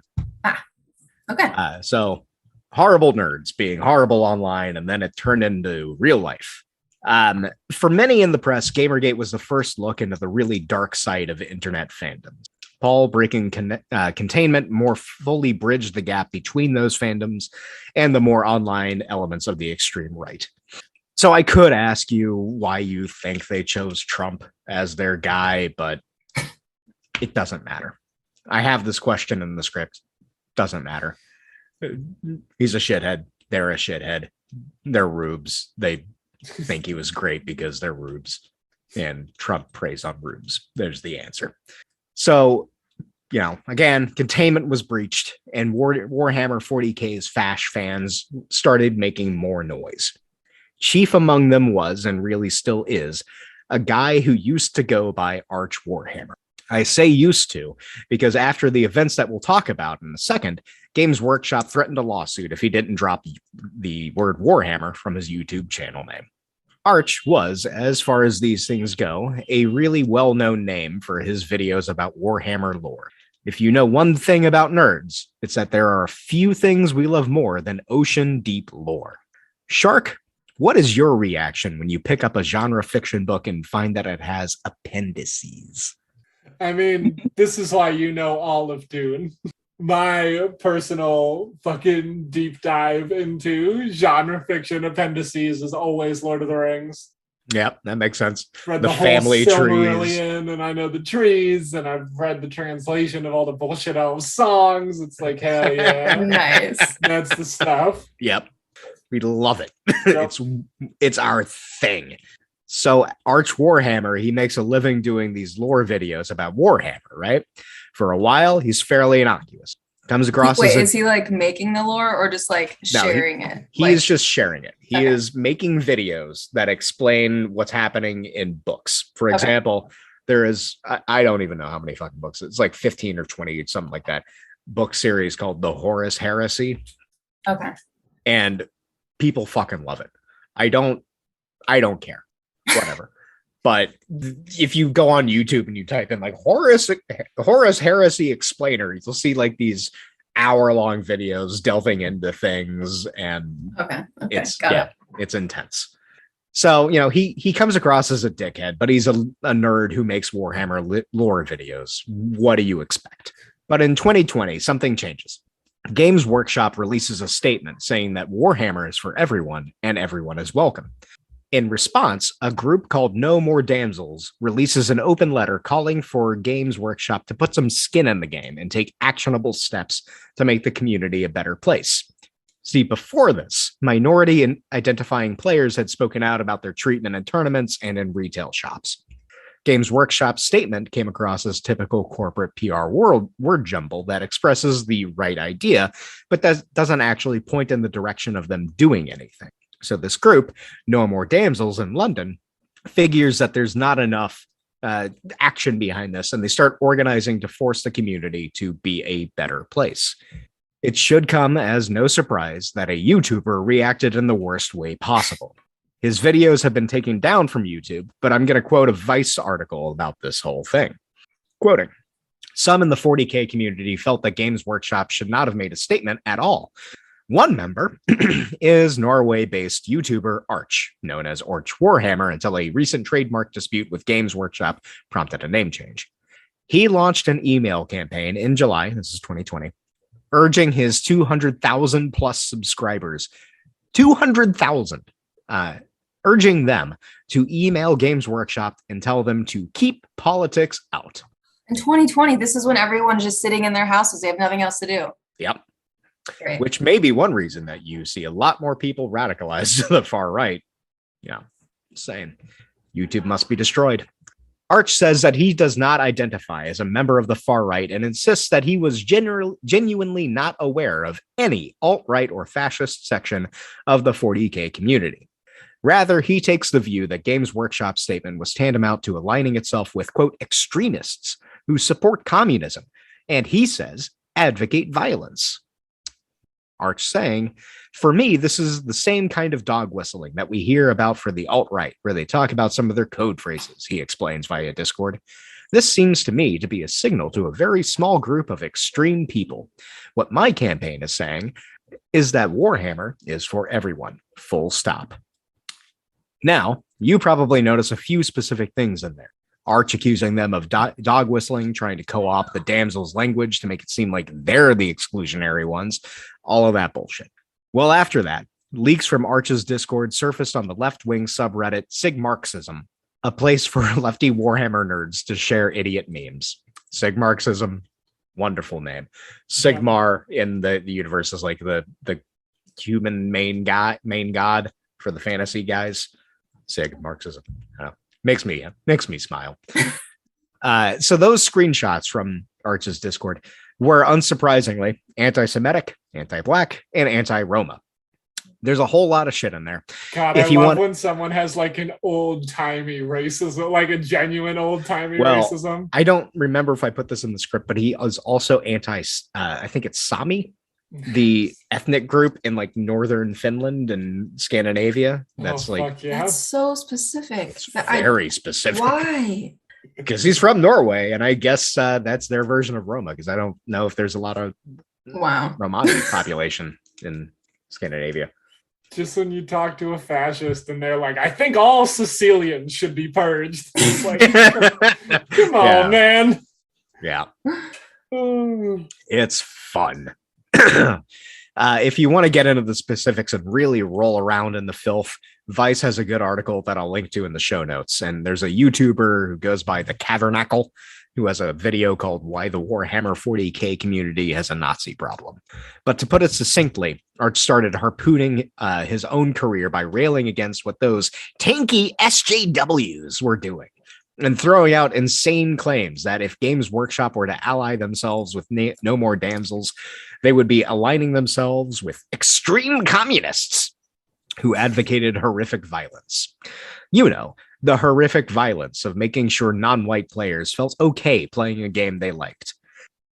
Okay. So horrible nerds being horrible online, and then it turned into real life. For many in the press, Gamergate was the first look into the really dark side of internet fandoms. Paul breaking Containment more fully bridged the gap between those fandoms and the more online elements of the extreme right. So I could ask you why you think they chose Trump as their guy, but it doesn't matter. I have this question in the script. Doesn't matter. He's a shithead. They're a shithead. They're rubes. They think he was great because they're rubes, and Trump preys on rubes. There's the answer. So, you know, again, Containment was breached, and Warhammer 40K's fash fans started making more noise. Chief among them was, and really still is, a guy who used to go by Arch Warhammer. I say used to because after the events that we'll talk about in a second, Games Workshop threatened a lawsuit if he didn't drop the word Warhammer from his YouTube channel name. Arch was, as far as these things go, a really well-known name for his videos about Warhammer lore. If you know one thing about nerds, it's that there are a few things we love more than ocean-deep lore. Shark, what is your reaction when you pick up a genre fiction book and find that it has appendices? I mean, this is why you know all of Dune. My personal fucking deep dive into genre fiction appendices is always Lord of the Rings. Yep, that makes sense. Read the family trees, and I know the trees, and I've read the translation of all the bullshit elf songs. It's like, hell yeah. Nice. That's the stuff. Yep. We love it. Yep. It's our thing. So Arch Warhammer, he makes a living doing these lore videos about Warhammer, right? For a while, he's fairly innocuous. Comes across Wait, as is he like making the lore or just like sharing it? He is just sharing it. He is making videos that explain what's happening in books. For example, there is, I don't even know how many fucking books. It's like 15 or 20, something like that. Book series called The Horus Heresy. Okay. And people fucking love it. I don't care. Whatever. But if you go on YouTube and you type in like Horus Heresy Explainer, you'll see like these hour-long videos delving into things, and it's intense. So, you know, he comes across as a dickhead, but he's a nerd who makes Warhammer lore videos. What do you expect? But in 2020, something changes. Games Workshop releases a statement saying that Warhammer is for everyone and everyone is welcome. In response, a group called No More Damsels releases an open letter calling for Games Workshop to put some skin in the game and take actionable steps to make the community a better place. See, before this, minority and identifying players had spoken out about their treatment in tournaments and in retail shops. Games Workshop's statement came across as typical corporate PR word jumble that expresses the right idea, but that doesn't actually point in the direction of them doing anything. So this group, No More Damsels in London, figures that there's not enough action behind this, and they start organizing to force the community to be a better place. It should come as no surprise that a YouTuber reacted in the worst way possible. His videos have been taken down from YouTube, but I'm going to quote a Vice article about this whole thing. Quoting, "Some in the 40K community felt that Games Workshop should not have made a statement at all. One member is Norway-based YouTuber Arch, known as Arch Warhammer, until a recent trademark dispute with Games Workshop prompted a name change. He launched an email campaign in July, this is 2020, urging his 200,000 plus subscribers, 200,000, urging them to email Games Workshop and tell them to keep politics out. In 2020, this is when everyone's just sitting in their houses. They have nothing else to do. Yep. Great. Which may be one reason that you see a lot more people radicalized to the far right. Yeah, saying YouTube must be destroyed. Arch says that he does not identify as a member of the far right and insists that he was genuinely not aware of any alt-right or fascist section of the 40K community. Rather, he takes the view that Games Workshop's statement was tantamount to aligning itself with, quote, extremists who support communism, and he says, advocate violence. Arch saying, for me, this is the same kind of dog whistling that we hear about for the alt-right, where they talk about some of their code phrases, he explains via Discord. This seems to me to be a signal to a very small group of extreme people. What my campaign is saying is that Warhammer is for everyone, full stop. Now, you probably notice a few specific things in there. Arch accusing them of dog whistling, trying to co-opt the damsel's language to make it seem like they're the exclusionary ones. All of that bullshit. Well, after that, leaks from Arch's Discord surfaced on the left-wing subreddit Sigmarxism, a place for lefty Warhammer nerds to share idiot memes. Sigmarxism, wonderful name. Sigmar in the universe is like the human main god for the fantasy guys. Sigmarxism. Makes me smile. So those screenshots from Arch's Discord were unsurprisingly anti-Semitic, anti-Black, and anti-Roma. There's a whole lot of shit in there. God, I love when someone has like an old-timey racism, like a genuine old-timey racism. I don't remember if I put this in the script, but he is also I think it's Sami, the ethnic group in like northern Finland and Scandinavia. That's that's so specific. It's very specific. Why? Because he's from Norway, and I guess that's their version of Roma, because I don't know if there's a lot of Romani population in Scandinavia. Just when you talk to a fascist and they're like, I think all Sicilians should be purged. It's like, come on, man. Yeah. It's fun. If you want to get into the specifics and really roll around in the filth, Vice has a good article that I'll link to in the show notes. And there's a YouTuber who goes by The Cavernacle, who has a video called Why the Warhammer 40K Community Has a Nazi Problem. But to put it succinctly, Arch started harpooning his own career by railing against what those tanky SJWs were doing, and throwing out insane claims that if Games Workshop were to ally themselves with No More Damsels, they would be aligning themselves with extreme communists who advocated horrific violence. You know, the horrific violence of making sure non-white players felt okay playing a game they liked.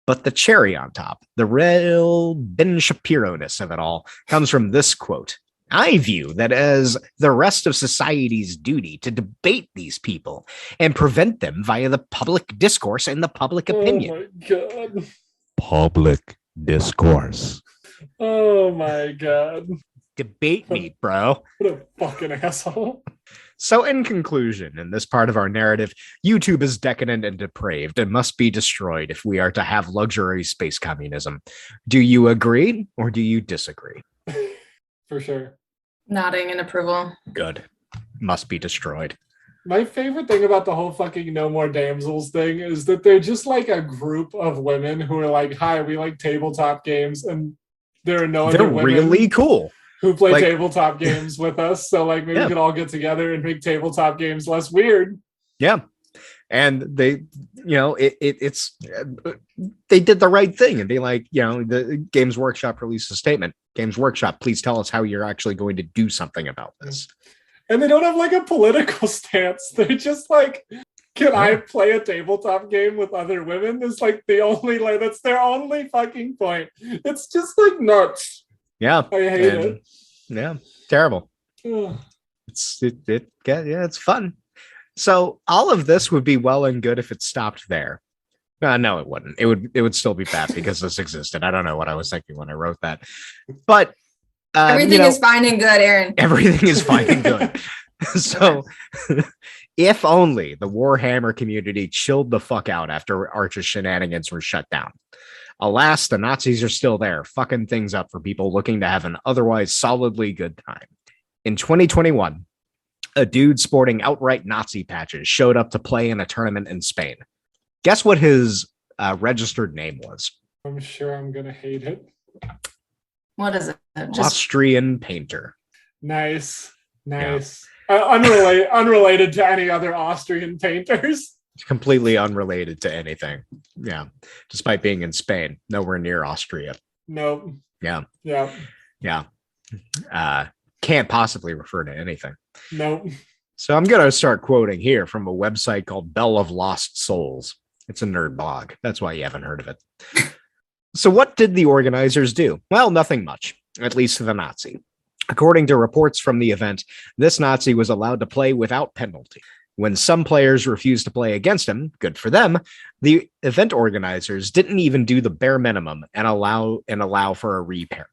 But the cherry on top, the real Ben Shapiro-ness of it all, comes from this quote. I view that as the rest of society's duty to debate these people and prevent them via the public discourse and the public opinion. Oh my God. Public discourse. Oh my God. Debate me, bro. What a fucking asshole. So in conclusion, in this part of our narrative, YouTube is decadent and depraved and must be destroyed if we are to have luxury space communism. Do you agree or do you disagree? For sure. Nodding in approval. Good. Must be destroyed. My favorite thing about the whole fucking No More Damsels thing is that they're just like a group of women who are like, hi, we like tabletop games, and there are no other women really cool who play tabletop games with us. So like maybe we could all get together and make tabletop games less weird. Yeah. And they, it's they did the right thing and be like, the Games Workshop released a statement. Games Workshop, please tell us how you're actually going to do something about this. And they don't have like a political stance. They're just like, can I play a tabletop game with other women? It's like that's their only fucking point. It's just like nuts. Yeah. I hate it. Yeah. Terrible. It's fun. So all of this would be well and good if it stopped there. No, it wouldn't. It would still be bad because this existed. I don't know what I was thinking when I wrote that, but everything is fine and good, Aaron. Everything is fine and good. So, if only the Warhammer community chilled the fuck out after Arch's shenanigans were shut down. Alas, the Nazis are still there, fucking things up for people looking to have an otherwise solidly good time. In 2021, a dude sporting outright Nazi patches showed up to play in a tournament in Spain. Guess what his registered name was? I'm sure I'm gonna hate it. What is it? Austrian painter. Nice. Unrelated to any other Austrian painters. Completely unrelated to anything. Yeah. Despite being in Spain, nowhere near Austria. Nope. Yeah. Yeah. Can't possibly refer to anything. Nope. So I'm going to start quoting here from a website called Bell of Lost Souls. It's a nerd blog. That's why you haven't heard of it. So what did the organizers do? Well, nothing much, at least to the Nazi. According to reports from the event, this Nazi was allowed to play without penalty. When some players refused to play against him, good for them, the event organizers didn't even do the bare minimum and allow for a repairing.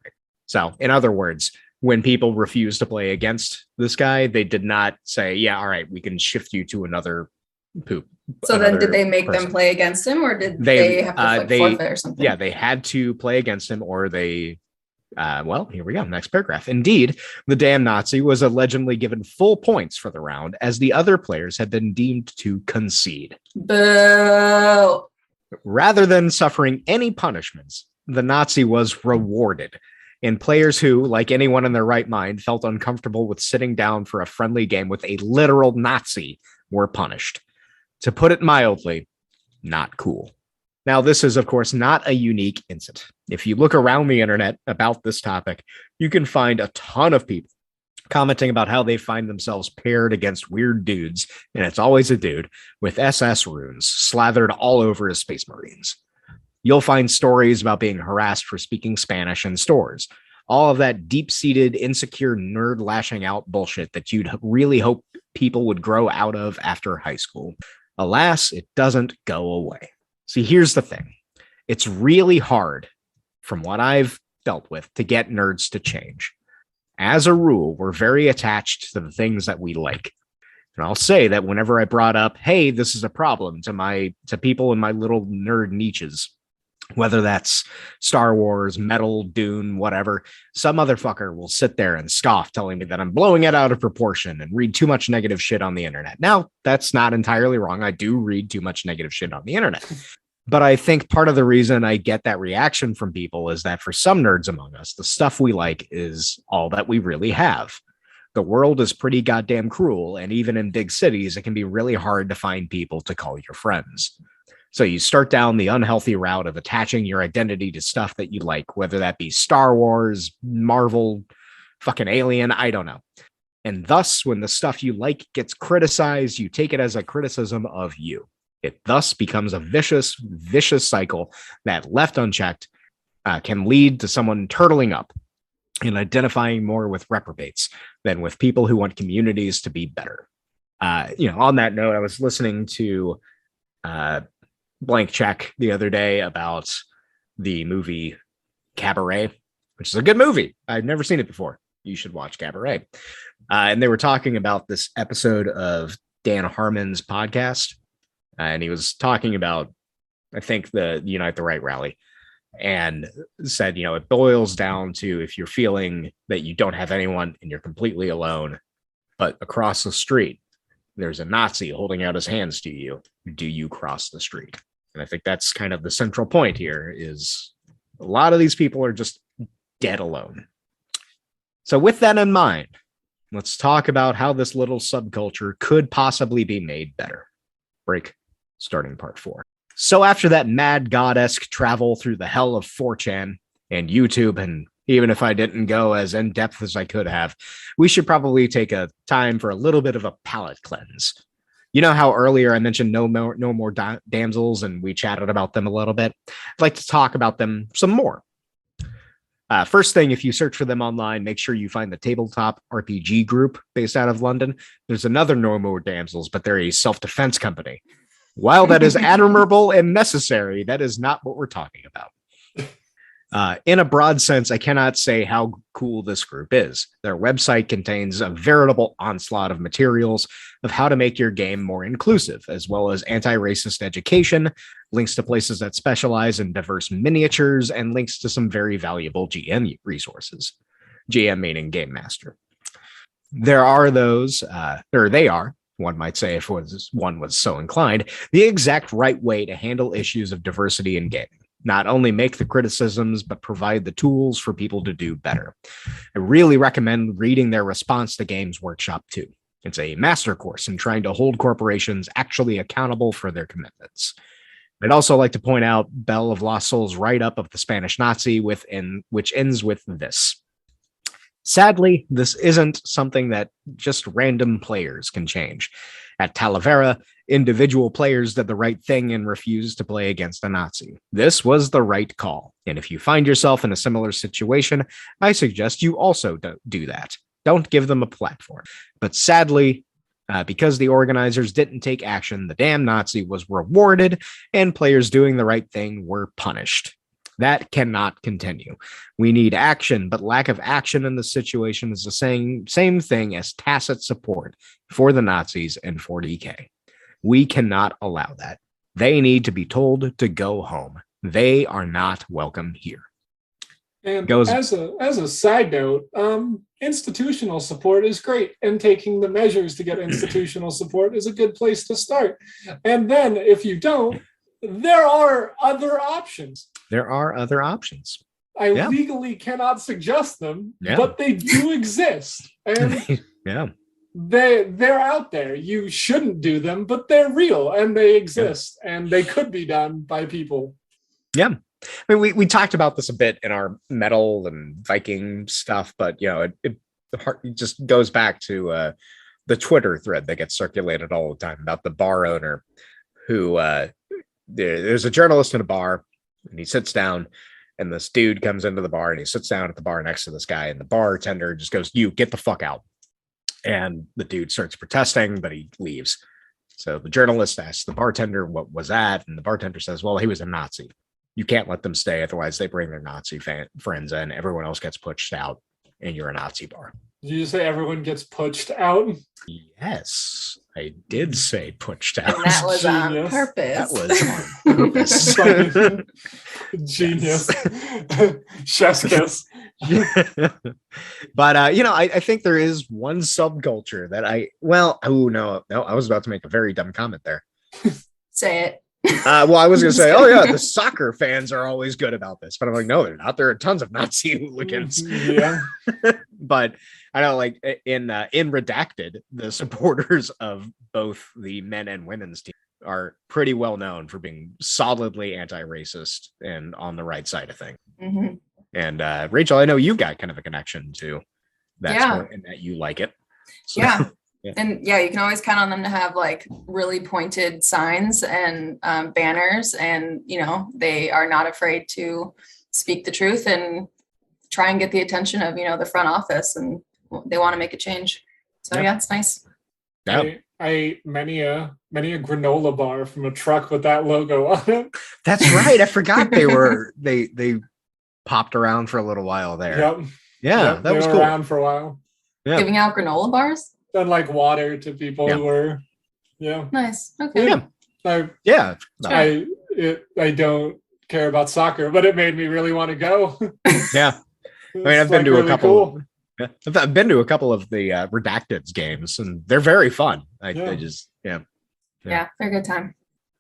So, in other words, when people refused to play against this guy, they did not say, yeah, all right, we can shift you to another poop. So then did they make them play against him, or did they have to forfeit or something? Yeah, they had to play against him, or they well, here we go. Next paragraph. Indeed, the damn Nazi was allegedly given full points for the round, as the other players had been deemed to concede. Boo! Rather than suffering any punishments, the Nazi was rewarded. And players who, like anyone in their right mind, felt uncomfortable with sitting down for a friendly game with a literal Nazi were punished. To put it mildly, not cool. Now, this is, of course, not a unique incident. If you look around the internet about this topic, you can find a ton of people commenting about how they find themselves paired against weird dudes, and it's always a dude, with SS runes slathered all over his Space Marines. You'll find stories about being harassed for speaking Spanish in stores. All of that deep-seated, insecure, nerd lashing out bullshit that you'd really hope people would grow out of after high school. Alas, it doesn't go away. See, here's the thing. It's really hard, from what I've dealt with, to get nerds to change. As a rule, we're very attached to the things that we like. And I'll say that whenever I brought up, hey, this is a problem to people in my little nerd niches, whether that's Star Wars, metal, Dune, whatever, some motherfucker will sit there and scoff, telling me that I'm blowing it out of proportion and read too much negative shit on the internet. Now, that's not entirely wrong. I do read too much negative shit on the internet. But I think part of the reason I get that reaction from people is that for some nerds among us, the stuff we like is all that we really have. The world is pretty goddamn cruel, and even in big cities, it can be really hard to find people to call your friends. So you start down the unhealthy route of attaching your identity to stuff that you like, whether that be Star Wars, Marvel, fucking Alien, I don't know. And thus, when the stuff you like gets criticized, you take it as a criticism of you. It thus becomes a vicious cycle that, left unchecked, can lead to someone turtling up and identifying more with reprobates than with people who want communities to be better. On that note, I was listening to Blank Check the other day about the movie Cabaret, which is a good movie. I've never seen it before. You should watch Cabaret. And they were talking about this episode of Dan Harmon's podcast. And he was talking about, I think, the Unite the Right rally, and said, it boils down to, if you're feeling that you don't have anyone and you're completely alone, but across the street, there's a Nazi holding out his hands to you, do you cross the street? And I think that's kind of the central point here, is a lot of these people are just dead alone. So with that in mind, let's talk about how this little subculture could possibly be made better. Break, starting part 4. So after that mad god-esque travel through the hell of 4chan and YouTube, and even if I didn't go as in-depth as I could have, we should probably take a time for a little bit of a palate cleanse. You know how earlier I mentioned no more damsels, and we chatted about them a little bit? I'd like to talk about them some more. First thing, if you search for them online, make sure you find the tabletop RPG group based out of London. There's another No More Damsels, but they're a self-defense company. While that is admirable and necessary, that is not what we're talking about. In a broad sense, I cannot say how cool this group is. Their website contains a veritable onslaught of materials of how to make your game more inclusive, as well as anti-racist education, links to places that specialize in diverse miniatures, and links to some very valuable GM resources. GM meaning Game Master. There are those, or they are, one might say if one was so inclined, the exact right way to handle issues of diversity in gaming. Not only make the criticisms, but provide the tools for people to do better. I really recommend reading their response to Games Workshop too. It's a master course in trying to hold corporations actually accountable for their commitments. I'd also like to point out Belle of Lost Souls' write-up of the Spanish Nazi, which ends with this. Sadly, this isn't something that just random players can change. At Talavera, individual players did the right thing and refused to play against a Nazi. This was the right call. And if you find yourself in a similar situation, I suggest you also do that. Don't give them a platform. But sadly, because the organizers didn't take action, the damn Nazi was rewarded and players doing the right thing were punished. That cannot continue. We need action, but lack of action in this situation is the same thing as tacit support for the Nazis and 40K. We cannot allow that. They need to be told to go home. They are not welcome here. And as a side note, institutional support is great, and taking the measures to get institutional support is a good place to start. And then if you don't, there are other options. There are other options. I legally cannot suggest them, but they do exist. And they're out there. You shouldn't do them, but they're real and they exist and they could be done by people. Yeah. I mean, we talked about this a bit in our metal and Viking stuff, but it just goes back to the Twitter thread that gets circulated all the time about the bar owner who there's a journalist in a bar and he sits down and this dude comes into the bar and he sits down at the bar next to this guy and the bartender just goes, "You get the fuck out." And the dude starts protesting, but he leaves. So the journalist asks the bartender, "What was that?" And the bartender says, "Well, he was a Nazi. You can't let them stay. Otherwise they bring their Nazi friends in. Everyone else gets pushed out and you're a Nazi bar." Did you say everyone gets pushed out? Yes, I did say pushed out. And that was on purpose. That was on purpose. Genius. Chef's kiss. But I think there is one subculture that I was about to make a very dumb comment there. Say it. I was going to say, oh yeah, the soccer fans are always good about this, but I'm like, no, they're not. There are tons of Nazi hooligans. Yeah. But I know, like in Redacted, the supporters of both the men and women's team are pretty well known for being solidly anti-racist and on the right side of things. Mm-hmm. And Rachel, I know you've got kind of a connection to that sport and that you like it. So, yeah. And you can always count on them to have like really pointed signs and banners, and they are not afraid to speak the truth and try and get the attention of the front office, and they want to make a change. So it's nice. Yeah. I ate many a granola bar from a truck with that logo on it. That's right. I forgot they popped around for a little while there. Yep. Yeah, that was cool. Around for a while. Yeah. Giving out granola bars. And like water to people who were, nice. Okay. I don't care about soccer, but it made me really want to go. Yeah, I mean, I've been to a couple. Cool. I've been to a couple of the Redacted's games, and they're very fun. They just they're a good time.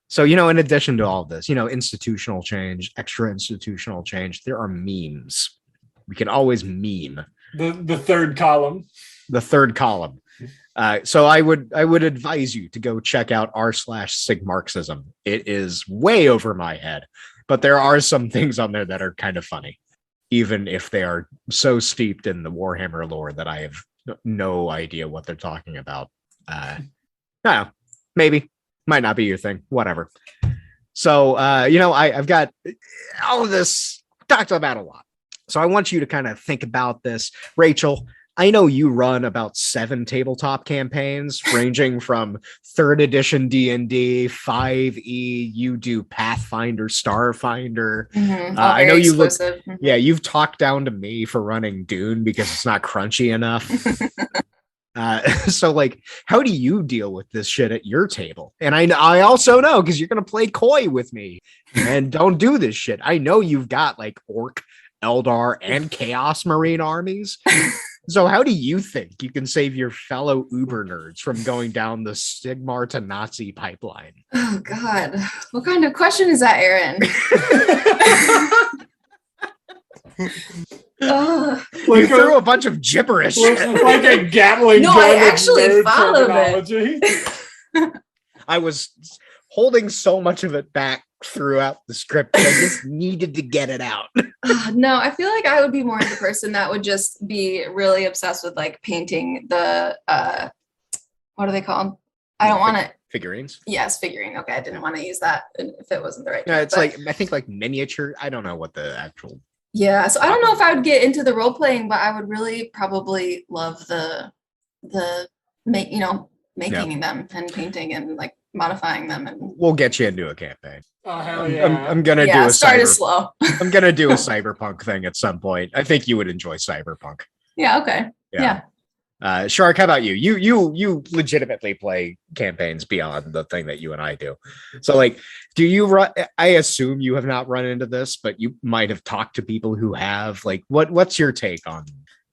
So in addition to all of this, institutional change, extra institutional change, there are memes. We can always meme the third column. The third column. So I would advise you to go check out r/SigMarxism. It is way over my head, but there are some things on there that are kind of funny, even if they are so steeped in the Warhammer lore that I have no idea what they're talking about. I don't know, maybe, might not be your thing, whatever. So, I've got all of this talked about a lot. So I want you to kind of think about this. Rachel, I know you run about 7 tabletop campaigns ranging from 3rd edition D&D, 5e, you do Pathfinder, Starfinder. I know you exclusive. Yeah, you've talked down to me for running Dune because it's not crunchy enough. So like, how do you deal with this shit at your table? And I also know because you're going to play coy with me and don't do this shit. I know you've got like Orc, Eldar, and Chaos Marine armies. So how do you think you can save your fellow Uber nerds from going down the Sigmar to Nazi pipeline? Oh God, what kind of question is that, Aaron? You threw a bunch of gibberish. Like a Gatling gun. No, I actually followed it. I was holding so much of it back throughout the script. I just needed to get it out. No, I feel like I would be more of the person that would just be really obsessed with like painting the what are they called? I don't want to figurines. Yes, figurine. Okay, I didn't want to use that if it wasn't the right. Yeah, it's like I think like miniature. I don't know what the actual. Yeah, so I don't know if I would get into the role playing, but I would really probably love the making them and painting and like modifying them, and we'll get you into a campaign. Oh hell yeah! I'm gonna do a start it slow. I'm gonna do a cyberpunk thing at some point. I think you would enjoy cyberpunk. Yeah. Okay. Yeah. Shark, how about you? You legitimately play campaigns beyond the thing that you and I do. So like, do you run? I assume you have not run into this, but you might have talked to people who have. Like, what's your take on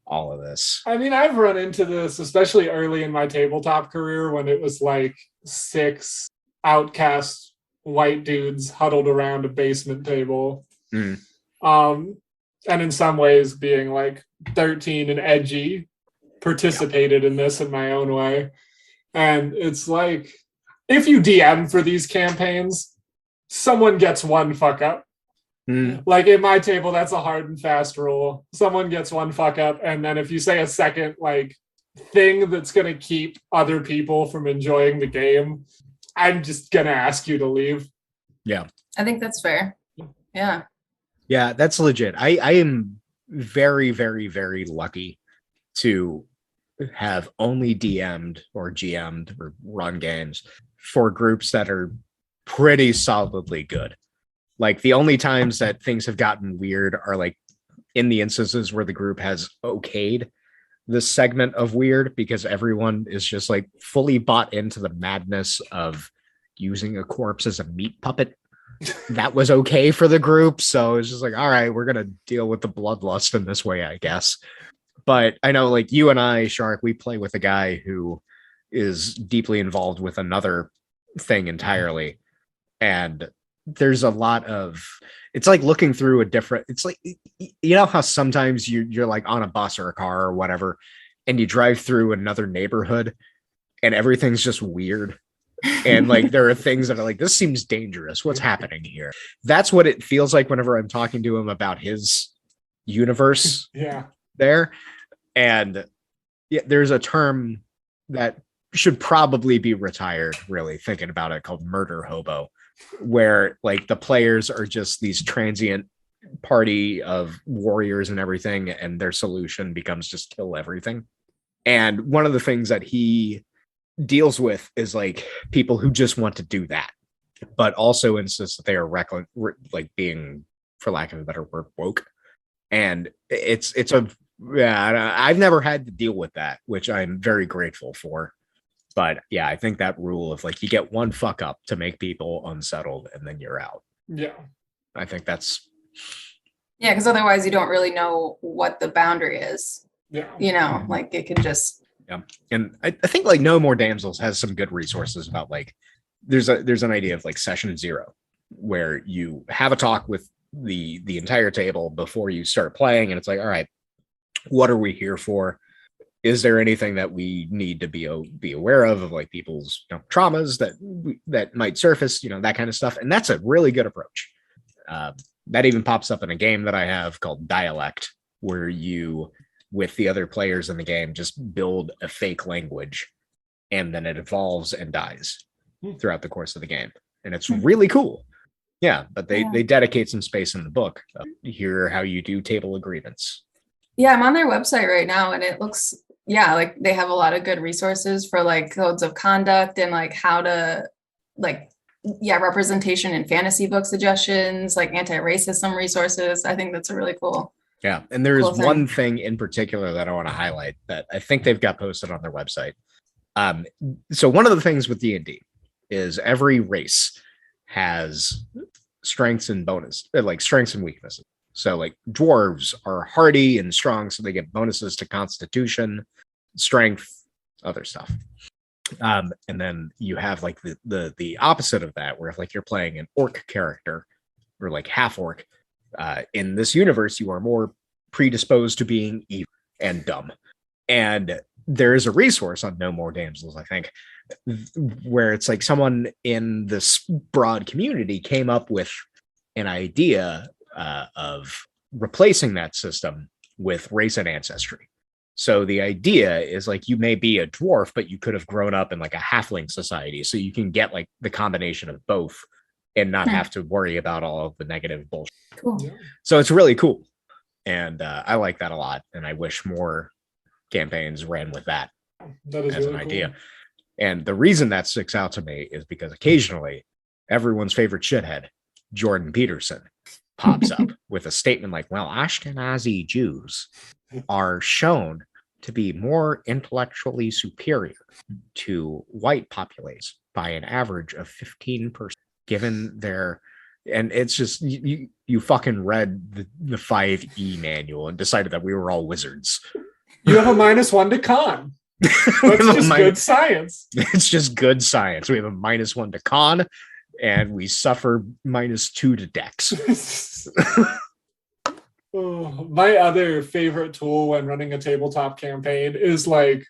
all of this? I mean, I've run into this, especially early in my tabletop career when it was like 6 outcast white dudes huddled around a basement table. And in some ways being like 13 and edgy, participated in this in my own way. And it's like, if you DM for these campaigns, someone gets one fuck up. Like in my table, that's a hard and fast rule. Someone gets one fuck up, and then if you say a second like thing that's gonna keep other people from enjoying the game, I'm just gonna ask you to leave. Yeah, I think that's fair. Yeah, that's legit. I am very, very, very lucky to have only DM'd or GM'd or run games for groups that are pretty solidly good. Like the only times that things have gotten weird are like in the instances where the group has okayed this segment of weird because everyone is just like fully bought into the madness of using a corpse as a meat puppet. That was okay for the group. So it's just like, all right, we're going to deal with the bloodlust in this way, I guess. But I know like you and I, Shark, we play with a guy who is deeply involved with another thing entirely. And there's a lot of, it's like looking through a different, it's like, you know how sometimes you're like on a bus or a car or whatever, and you drive through another neighborhood and everything's just weird. And like, there are things that are like, this seems dangerous. What's happening here? That's what it feels like whenever I'm talking to him about his universe. Yeah. There. And yeah, there's a term that should probably be retired, really thinking about it, called murder hobo, where like the players are just these transient party of warriors and everything, and their solution becomes just kill everything. And one of the things that he deals with is like people who just want to do that, but also insist that they are like being, for lack of a better word, woke. And I've never had to deal with that, which I'm very grateful for. But yeah, I think that rule of like you get one fuck up to make people unsettled and then you're out. Yeah. I think that's. Yeah, because otherwise you don't really know what the boundary is. Yeah. You know, like it can just. Yeah. And I think like No More Damsels has some good resources about like there's an idea of like session 0 where you have a talk with the entire table before you start playing, and it's like, all right, what are we here for? Is there anything that we need to be aware of like people's traumas that might surface, that kind of stuff? And that's a really good approach. That even pops up in a game that I have called Dialect, where you, with the other players in the game, just build a fake language, and then it evolves and dies throughout the course of the game. And it's really cool. Yeah, but they dedicate some space in the book. Hear how you do table agreements. Yeah, I'm on their website right now, and it looks, yeah, like they have a lot of good resources for like codes of conduct and like how to, like, yeah, representation in fantasy book suggestions, like anti-racism resources. I think that's a really Yeah. And there is cool one thing. thing in particular that I want to highlight that I think they've got posted on their website. So one of the things with D&D is every race has strengths and bonus, like strengths and weaknesses. So like dwarves are hardy and strong, so they get bonuses to constitution, strength, other stuff. And then you have like the opposite of that, where if like you're playing an orc character or like half orc, in this universe, you are more predisposed to being evil and dumb. And there is a resource on No More Damsels, I think, where it's like someone in this broad community came up with an idea of replacing that system with race and ancestry. So the idea is like you may be a dwarf, but you could have grown up in like a halfling society. So you can get like the combination of both and not have to worry about all of the negative bullshit. Cool. So it's really cool. And I like that a lot. And I wish more campaigns ran with that, That is as really an idea. cool. And the reason that sticks out to me is because occasionally everyone's favorite shithead, Jordan Peterson, pops up with a statement like, well, Ashkenazi Jews are shown to be more intellectually superior to white populace by an average of 15%, given their, and it's just, you fucking read the 5e manual and decided that we were all wizards. You have a -1 to con. That's just good science. It's just good science. We have a -1 to con, and we suffer -2 to dex. Oh, my other favorite tool when running a tabletop campaign is like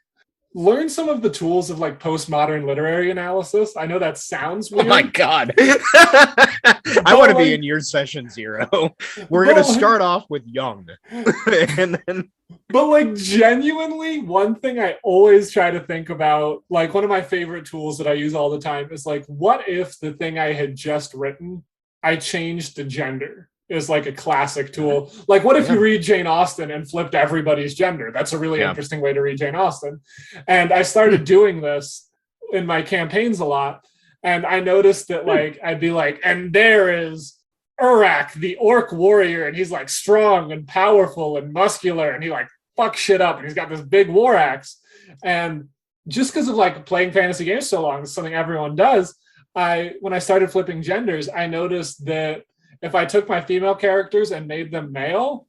learn some of the tools of like postmodern literary analysis. I know that sounds weird. Oh my god. I want to be in your session, Zero. We're going to start off with Jung. And then but like genuinely, one thing I always try to think about, like one of my favorite tools that I use all the time is like, what if the thing I had just written, I changed the gender? Is like a classic tool. Like, what if you read Jane Austen and flipped everybody's gender? That's a really interesting way to read Jane Austen. And I started doing this in my campaigns a lot. And I noticed that like, I'd be like, and there is Urak, the orc warrior, and he's like strong and powerful and muscular, and he like fucks shit up, and he's got this big war axe. And just because of like playing fantasy games so long, it's something everyone does. When I started flipping genders, I noticed that if I took my female characters and made them male,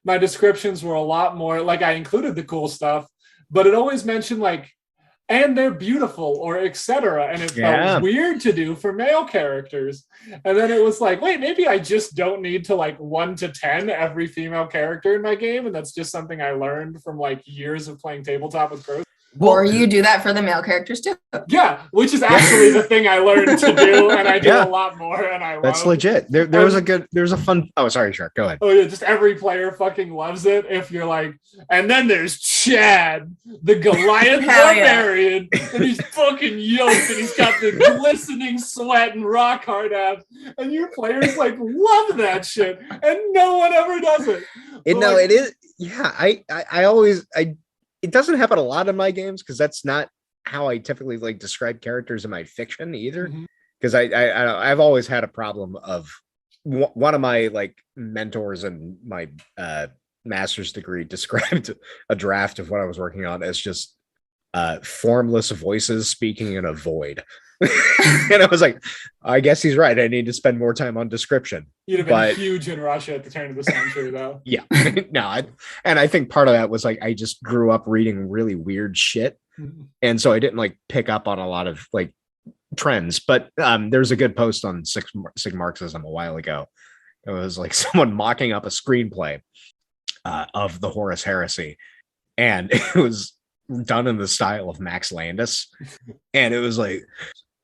my descriptions were a lot more like I included the cool stuff, but it always mentioned like, and they're beautiful or etc. And it felt weird to do for male characters. And then it was like, wait, maybe I just don't need to like 1 to 10 every female character in my game. And that's just something I learned from like years of playing tabletop with pros. Or you do that for the male characters too. Yeah, which is actually the thing I learned to do, and I do a lot more, and I love. That's legit. There's a fun. Oh, sorry, Shark. Go ahead. Oh yeah, just every player fucking loves it. If you're like, and then there's Chad, the Goliath barbarian, and he's fucking yoked, and he's got the glistening sweat and rock hard abs, and your players like love that shit, and no one ever does it. It is. Yeah, I always it doesn't happen a lot in my games because that's not how I typically like describe characters in my fiction either. Because I've always had a problem of one of my like mentors in my master's degree described a draft of what I was working on as just formless voices speaking in a void. And I was like, I guess he's right. I need to spend more time on description. You'd have been huge in Russia at the turn of the century, though. Yeah. No, and I think part of that was like I just grew up reading really weird shit. And so I didn't like pick up on a lot of like trends. But there's a good post on Sig Marxism a while ago. It was like someone mocking up a screenplay of the Horus Heresy. And it was done in the style of Max Landis. And it was like,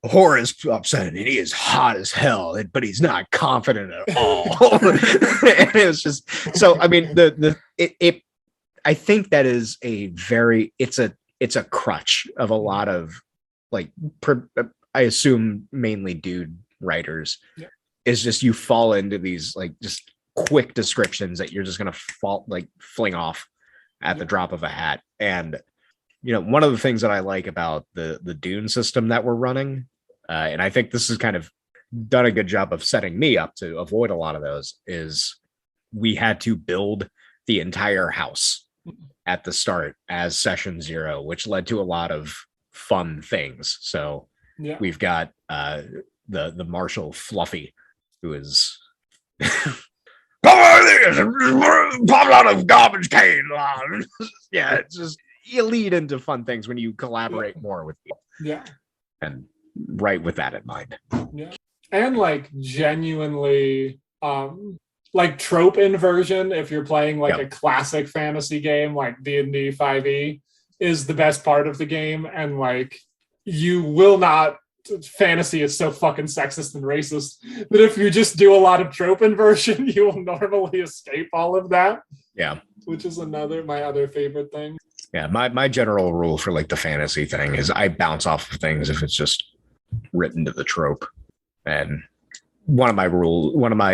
Horus upset and he is hot as hell, but he's not confident at all. And it was just so. I mean, I think that is it's a crutch of a lot of like I assume mainly dude writers. Is just you fall into these like just quick descriptions that you're just going to fling off at the drop of a hat. And one of the things that I like about the Dune system that we're running, and I think this has kind of done a good job of setting me up to avoid a lot of those, is we had to build the entire house at the start as session 0, which led to a lot of fun things. So we've got the Marshal Fluffy, who is pop out of garbage can. Yeah, it's just, you lead into fun things when you collaborate more with people. Yeah. And right with that in mind. Yeah. And like genuinely like trope inversion, if you're playing like a classic fantasy game like D&D 5e, is the best part of the game. And like you will not, fantasy is so fucking sexist and racist that if you just do a lot of trope inversion, you will normally escape all of that. Yeah. Which is my other favorite thing. Yeah, my general rule for like the fantasy thing is I bounce off of things if it's just written to the trope. And one of my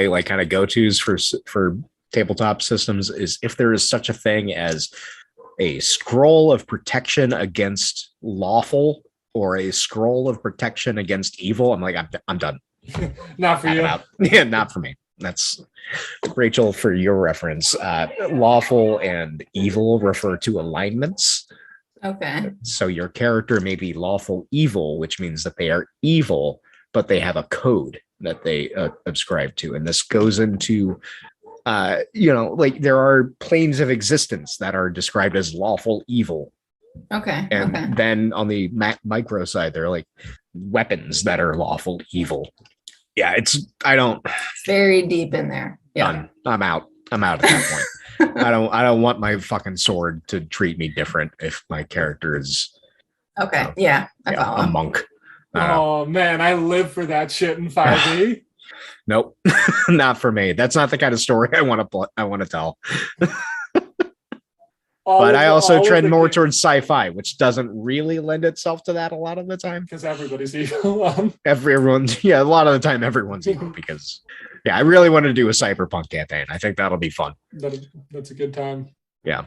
like kind of go-tos for tabletop systems is if there is such a thing as a scroll of protection against lawful or a scroll of protection against evil, I'm like, I'm done. Not for you. Yeah, not for me. That's Rachel, for your reference. Lawful and evil refer to alignments. Okay. So your character may be lawful evil, which means that they are evil, but they have a code that they subscribe to. And this goes into, like there are planes of existence that are described as lawful evil. Okay. And then on the micro side, they're like weapons that are lawful evil. Yeah, it's very deep in there. Yeah. Done. I'm out at that point. I don't want my fucking sword to treat me different if my character is okay. I follow. A monk. Oh man, I live for that shit in 5e. Nope. Not for me. That's not the kind of story I want to tell. But I also trend more towards sci-fi, which doesn't really lend itself to that a lot of the time. Because everybody's evil. Everyone's, a lot of the time everyone's evil because, I really want to do a cyberpunk campaign. I think that'll be fun. That's a good time. Yeah.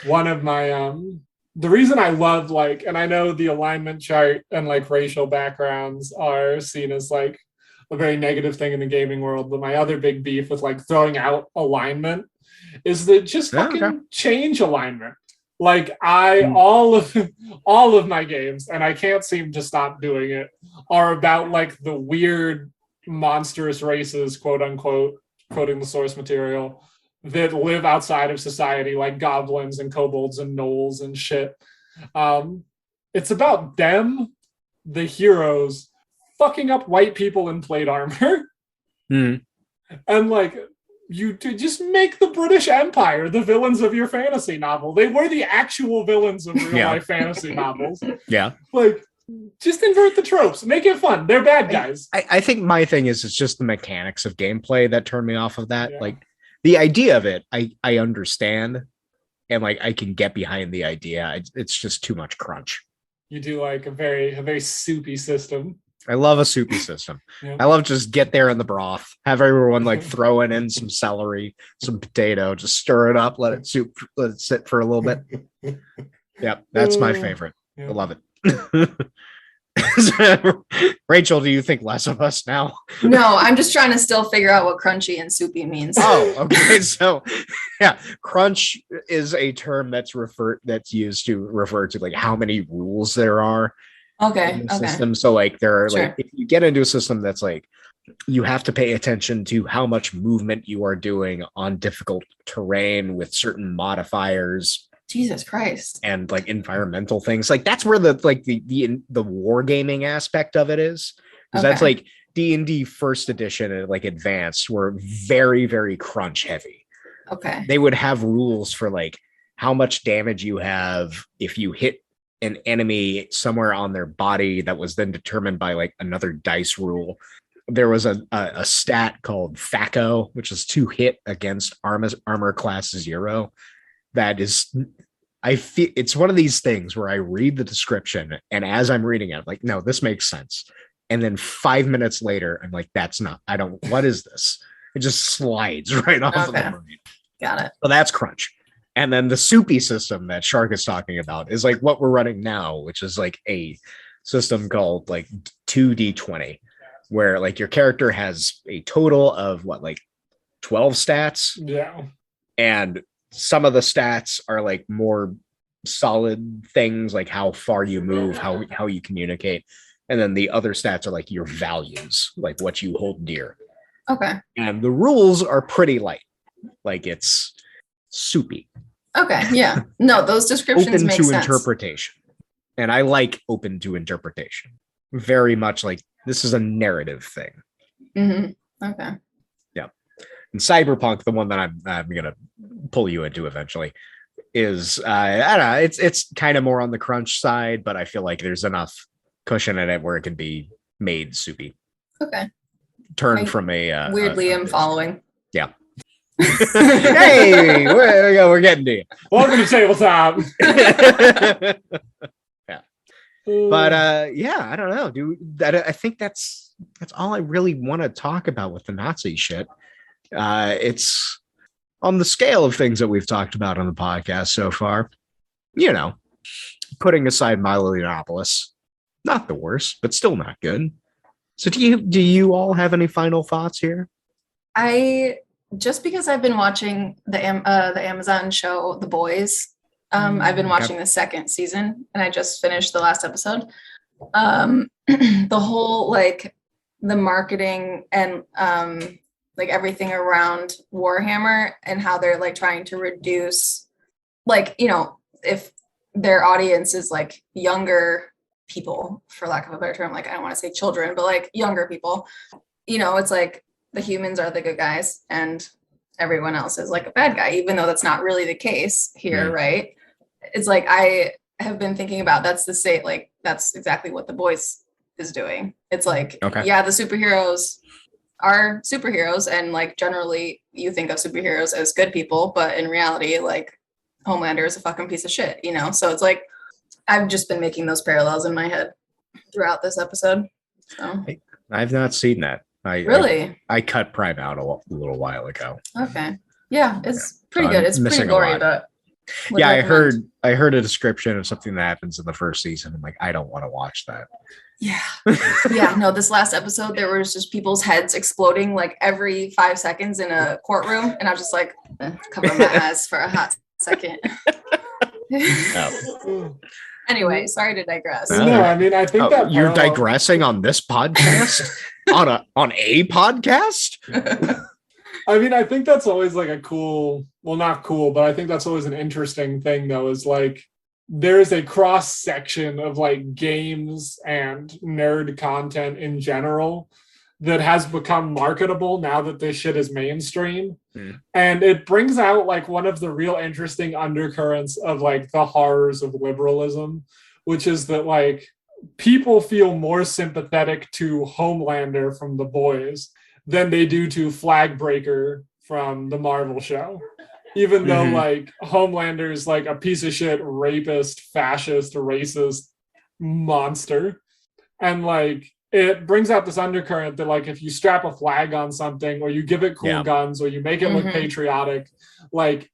One of my, the reason I love and I know the alignment chart and like racial backgrounds are seen as like a very negative thing in the gaming world, but my other big beef with like throwing out alignment is that just fucking change alignment. Like all of my games, and I can't seem to stop doing it, are about like the weird monstrous races, quote unquote, quoting the source material, that live outside of society, like goblins and kobolds and gnolls and shit. It's about them, the heroes, fucking up white people in plate armor. Mm. And like, you just make the British Empire the villains of your fantasy novel. They were the actual villains of real life fantasy novels. Yeah. Like, just invert the tropes. Make it fun. They're bad guys. I think my thing is it's just the mechanics of gameplay that turn me off of that. Yeah. Like the idea of it, I understand. And like I can get behind the idea. It's just too much crunch. You do like a very soupy system. I love a soupy system. Yeah. I love just get there in the broth, have everyone like throwing in some celery, some potato, just stir it up, let it sit for a little bit. Yep, that's my favorite. Yeah. I love it. Rachel, do you think less of us now? No, I'm just trying to still figure out what crunchy and soupy means. Oh, okay. So crunch is a term that's used to refer to like how many rules there are. Okay. System. So like there are like if you get into a system that's like you have to pay attention to how much movement you are doing on difficult terrain with certain modifiers. Jesus Christ. And like environmental things. Like that's where the wargaming aspect of it is. Because that's like D&D first edition and like advanced were very, very crunch heavy. Okay. They would have rules for like how much damage you have if you hit an enemy somewhere on their body that was then determined by like another dice rule. There was a stat called FACO, which is to hit against armor class 0. That is, I feel it's one of these things where I read the description and as I'm reading it, I'm like, no, this makes sense. And then 5 minutes later, I'm like, what is this? It just slides right off of the Okay. brain. Got it. So that's crunch. And then the soupy system that Shark is talking about is like what we're running now, which is like a system called like 2D20, where like your character has a total of what, like 12 stats. Yeah. And some of the stats are like more solid things, like how far you move, how you communicate. And then the other stats are like your values, like what you hold dear. Okay. And the rules are pretty light. Like it's soupy. Okay. Yeah. No, those descriptions Open make to sense. interpretation. And I like open to interpretation. Very much like this is a narrative thing. Mm-hmm. Okay. Yeah. And Cyberpunk, the one that I'm gonna pull you into eventually, is I don't know, it's kind of more on the crunch side, but I feel like there's enough cushion in it where it can be made soupy. Okay. Turn I from a weirdly am following. Yeah. Hey, we're getting to you. Welcome to tabletop. Yeah. But yeah, I don't know. I think that's all I really want to talk about with the Nazi shit. It's on the scale of things that we've talked about on the podcast so far. You know, putting aside Milo Yiannopoulos, not the worst, but still not good. So do you all have any final thoughts here? Just because I've been watching the Amazon show The Boys, I've been watching the second season, and I just finished the last episode. The whole like the marketing and like everything around Warhammer and how they're like trying to reduce, like, you know, if their audience is like younger people, for lack of a better term, like I don't want to say children, but like younger people, you know, it's like the humans are the good guys and everyone else is like a bad guy, even though that's not really the case here, right? It's like I have been thinking about that's exactly what The Boys is doing. It's like, yeah, the superheroes are superheroes, and like generally you think of superheroes as good people, but in reality, like Homelander is a fucking piece of shit, you know? So it's like I've just been making those parallels in my head throughout this episode. So I've not seen that. I cut Prime out a little while ago. Okay. Yeah, it's pretty good. It's pretty gory, but yeah, I heard a description of something that happens in the first season. I'm like, I don't want to watch that. Yeah. Yeah, no, this last episode there was just people's heads exploding like every 5 seconds in a courtroom, and I was just like, cover my eyes for a hot second. Anyway, sorry to digress. No, I mean, I think that you're digressing on this podcast. on a podcast. I mean, I think that's always like a cool, well, not cool, but I think that's always an interesting thing though, is like there's a cross section of like games and nerd content in general that has become marketable now that this shit is mainstream. And it brings out like one of the real interesting undercurrents of like the horrors of liberalism, which is that like people feel more sympathetic to Homelander from The Boys than they do to Flagbreaker from the Marvel show. Even though like Homelander is like a piece of shit, rapist, fascist, racist monster. And like it brings out this undercurrent that like if you strap a flag on something or you give it cool guns or you make it look patriotic, like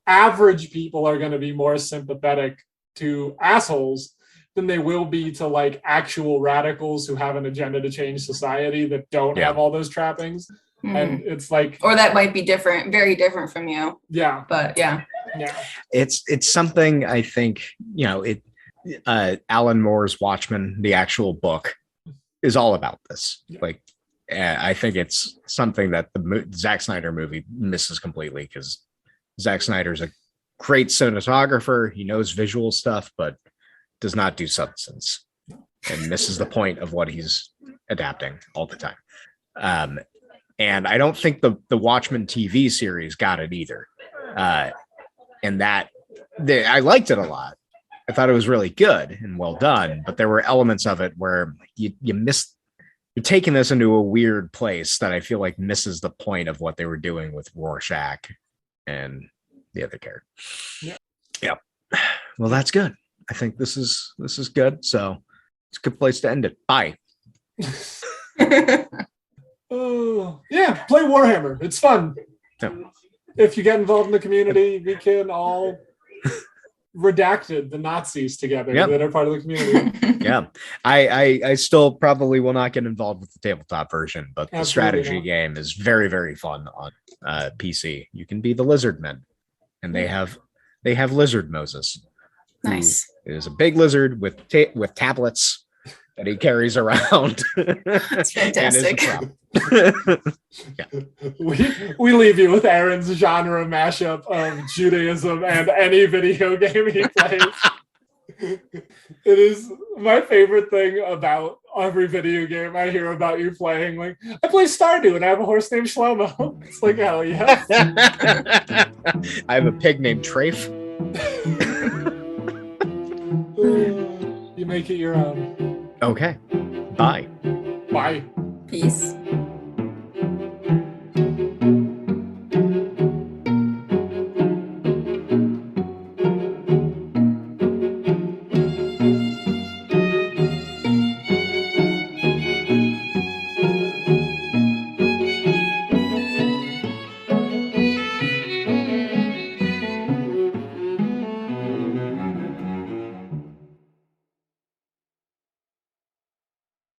average people are going to be more sympathetic to assholes than they will be to like actual radicals who have an agenda to change society that don't have all those trappings. And it's like, or that might be different, very different from you. Yeah. But yeah. It's something I think, you know, Alan Moore's Watchmen, the actual book, is all about this. Like, I think it's something that the Zack Snyder movie misses completely, because Zack Snyder's a great cinematographer. He knows visual stuff, but does not do substance, and misses the point of what he's adapting all the time. And I don't think the Watchmen TV series got it either. And that I liked it a lot. I thought it was really good and well done, but there were elements of it where you missed. You're taking this into a weird place that I feel like misses the point of what they were doing with Rorschach and the other character. Yeah. Well, that's good. I think this is good. So it's a good place to end it. Bye. Oh, yeah, play Warhammer. It's fun. Yeah. If you get involved in the community, we can all redacted the Nazis together that are part of the community. Yeah. I still probably will not get involved with the tabletop version, but the strategy game is very, very fun on PC. You can be the lizard men, and they have Lizard Moses. Nice. Is a big lizard with tablets that he carries around. That's fantastic. We leave you with Aaron's genre mashup of Judaism and any video game he plays. It is my favorite thing about every video game I hear about you playing. Like, I play Stardew and I have a horse named Shlomo. It's like, hell yeah. I have a pig named Trafe. You make it your own. Okay. Bye. Bye. Peace.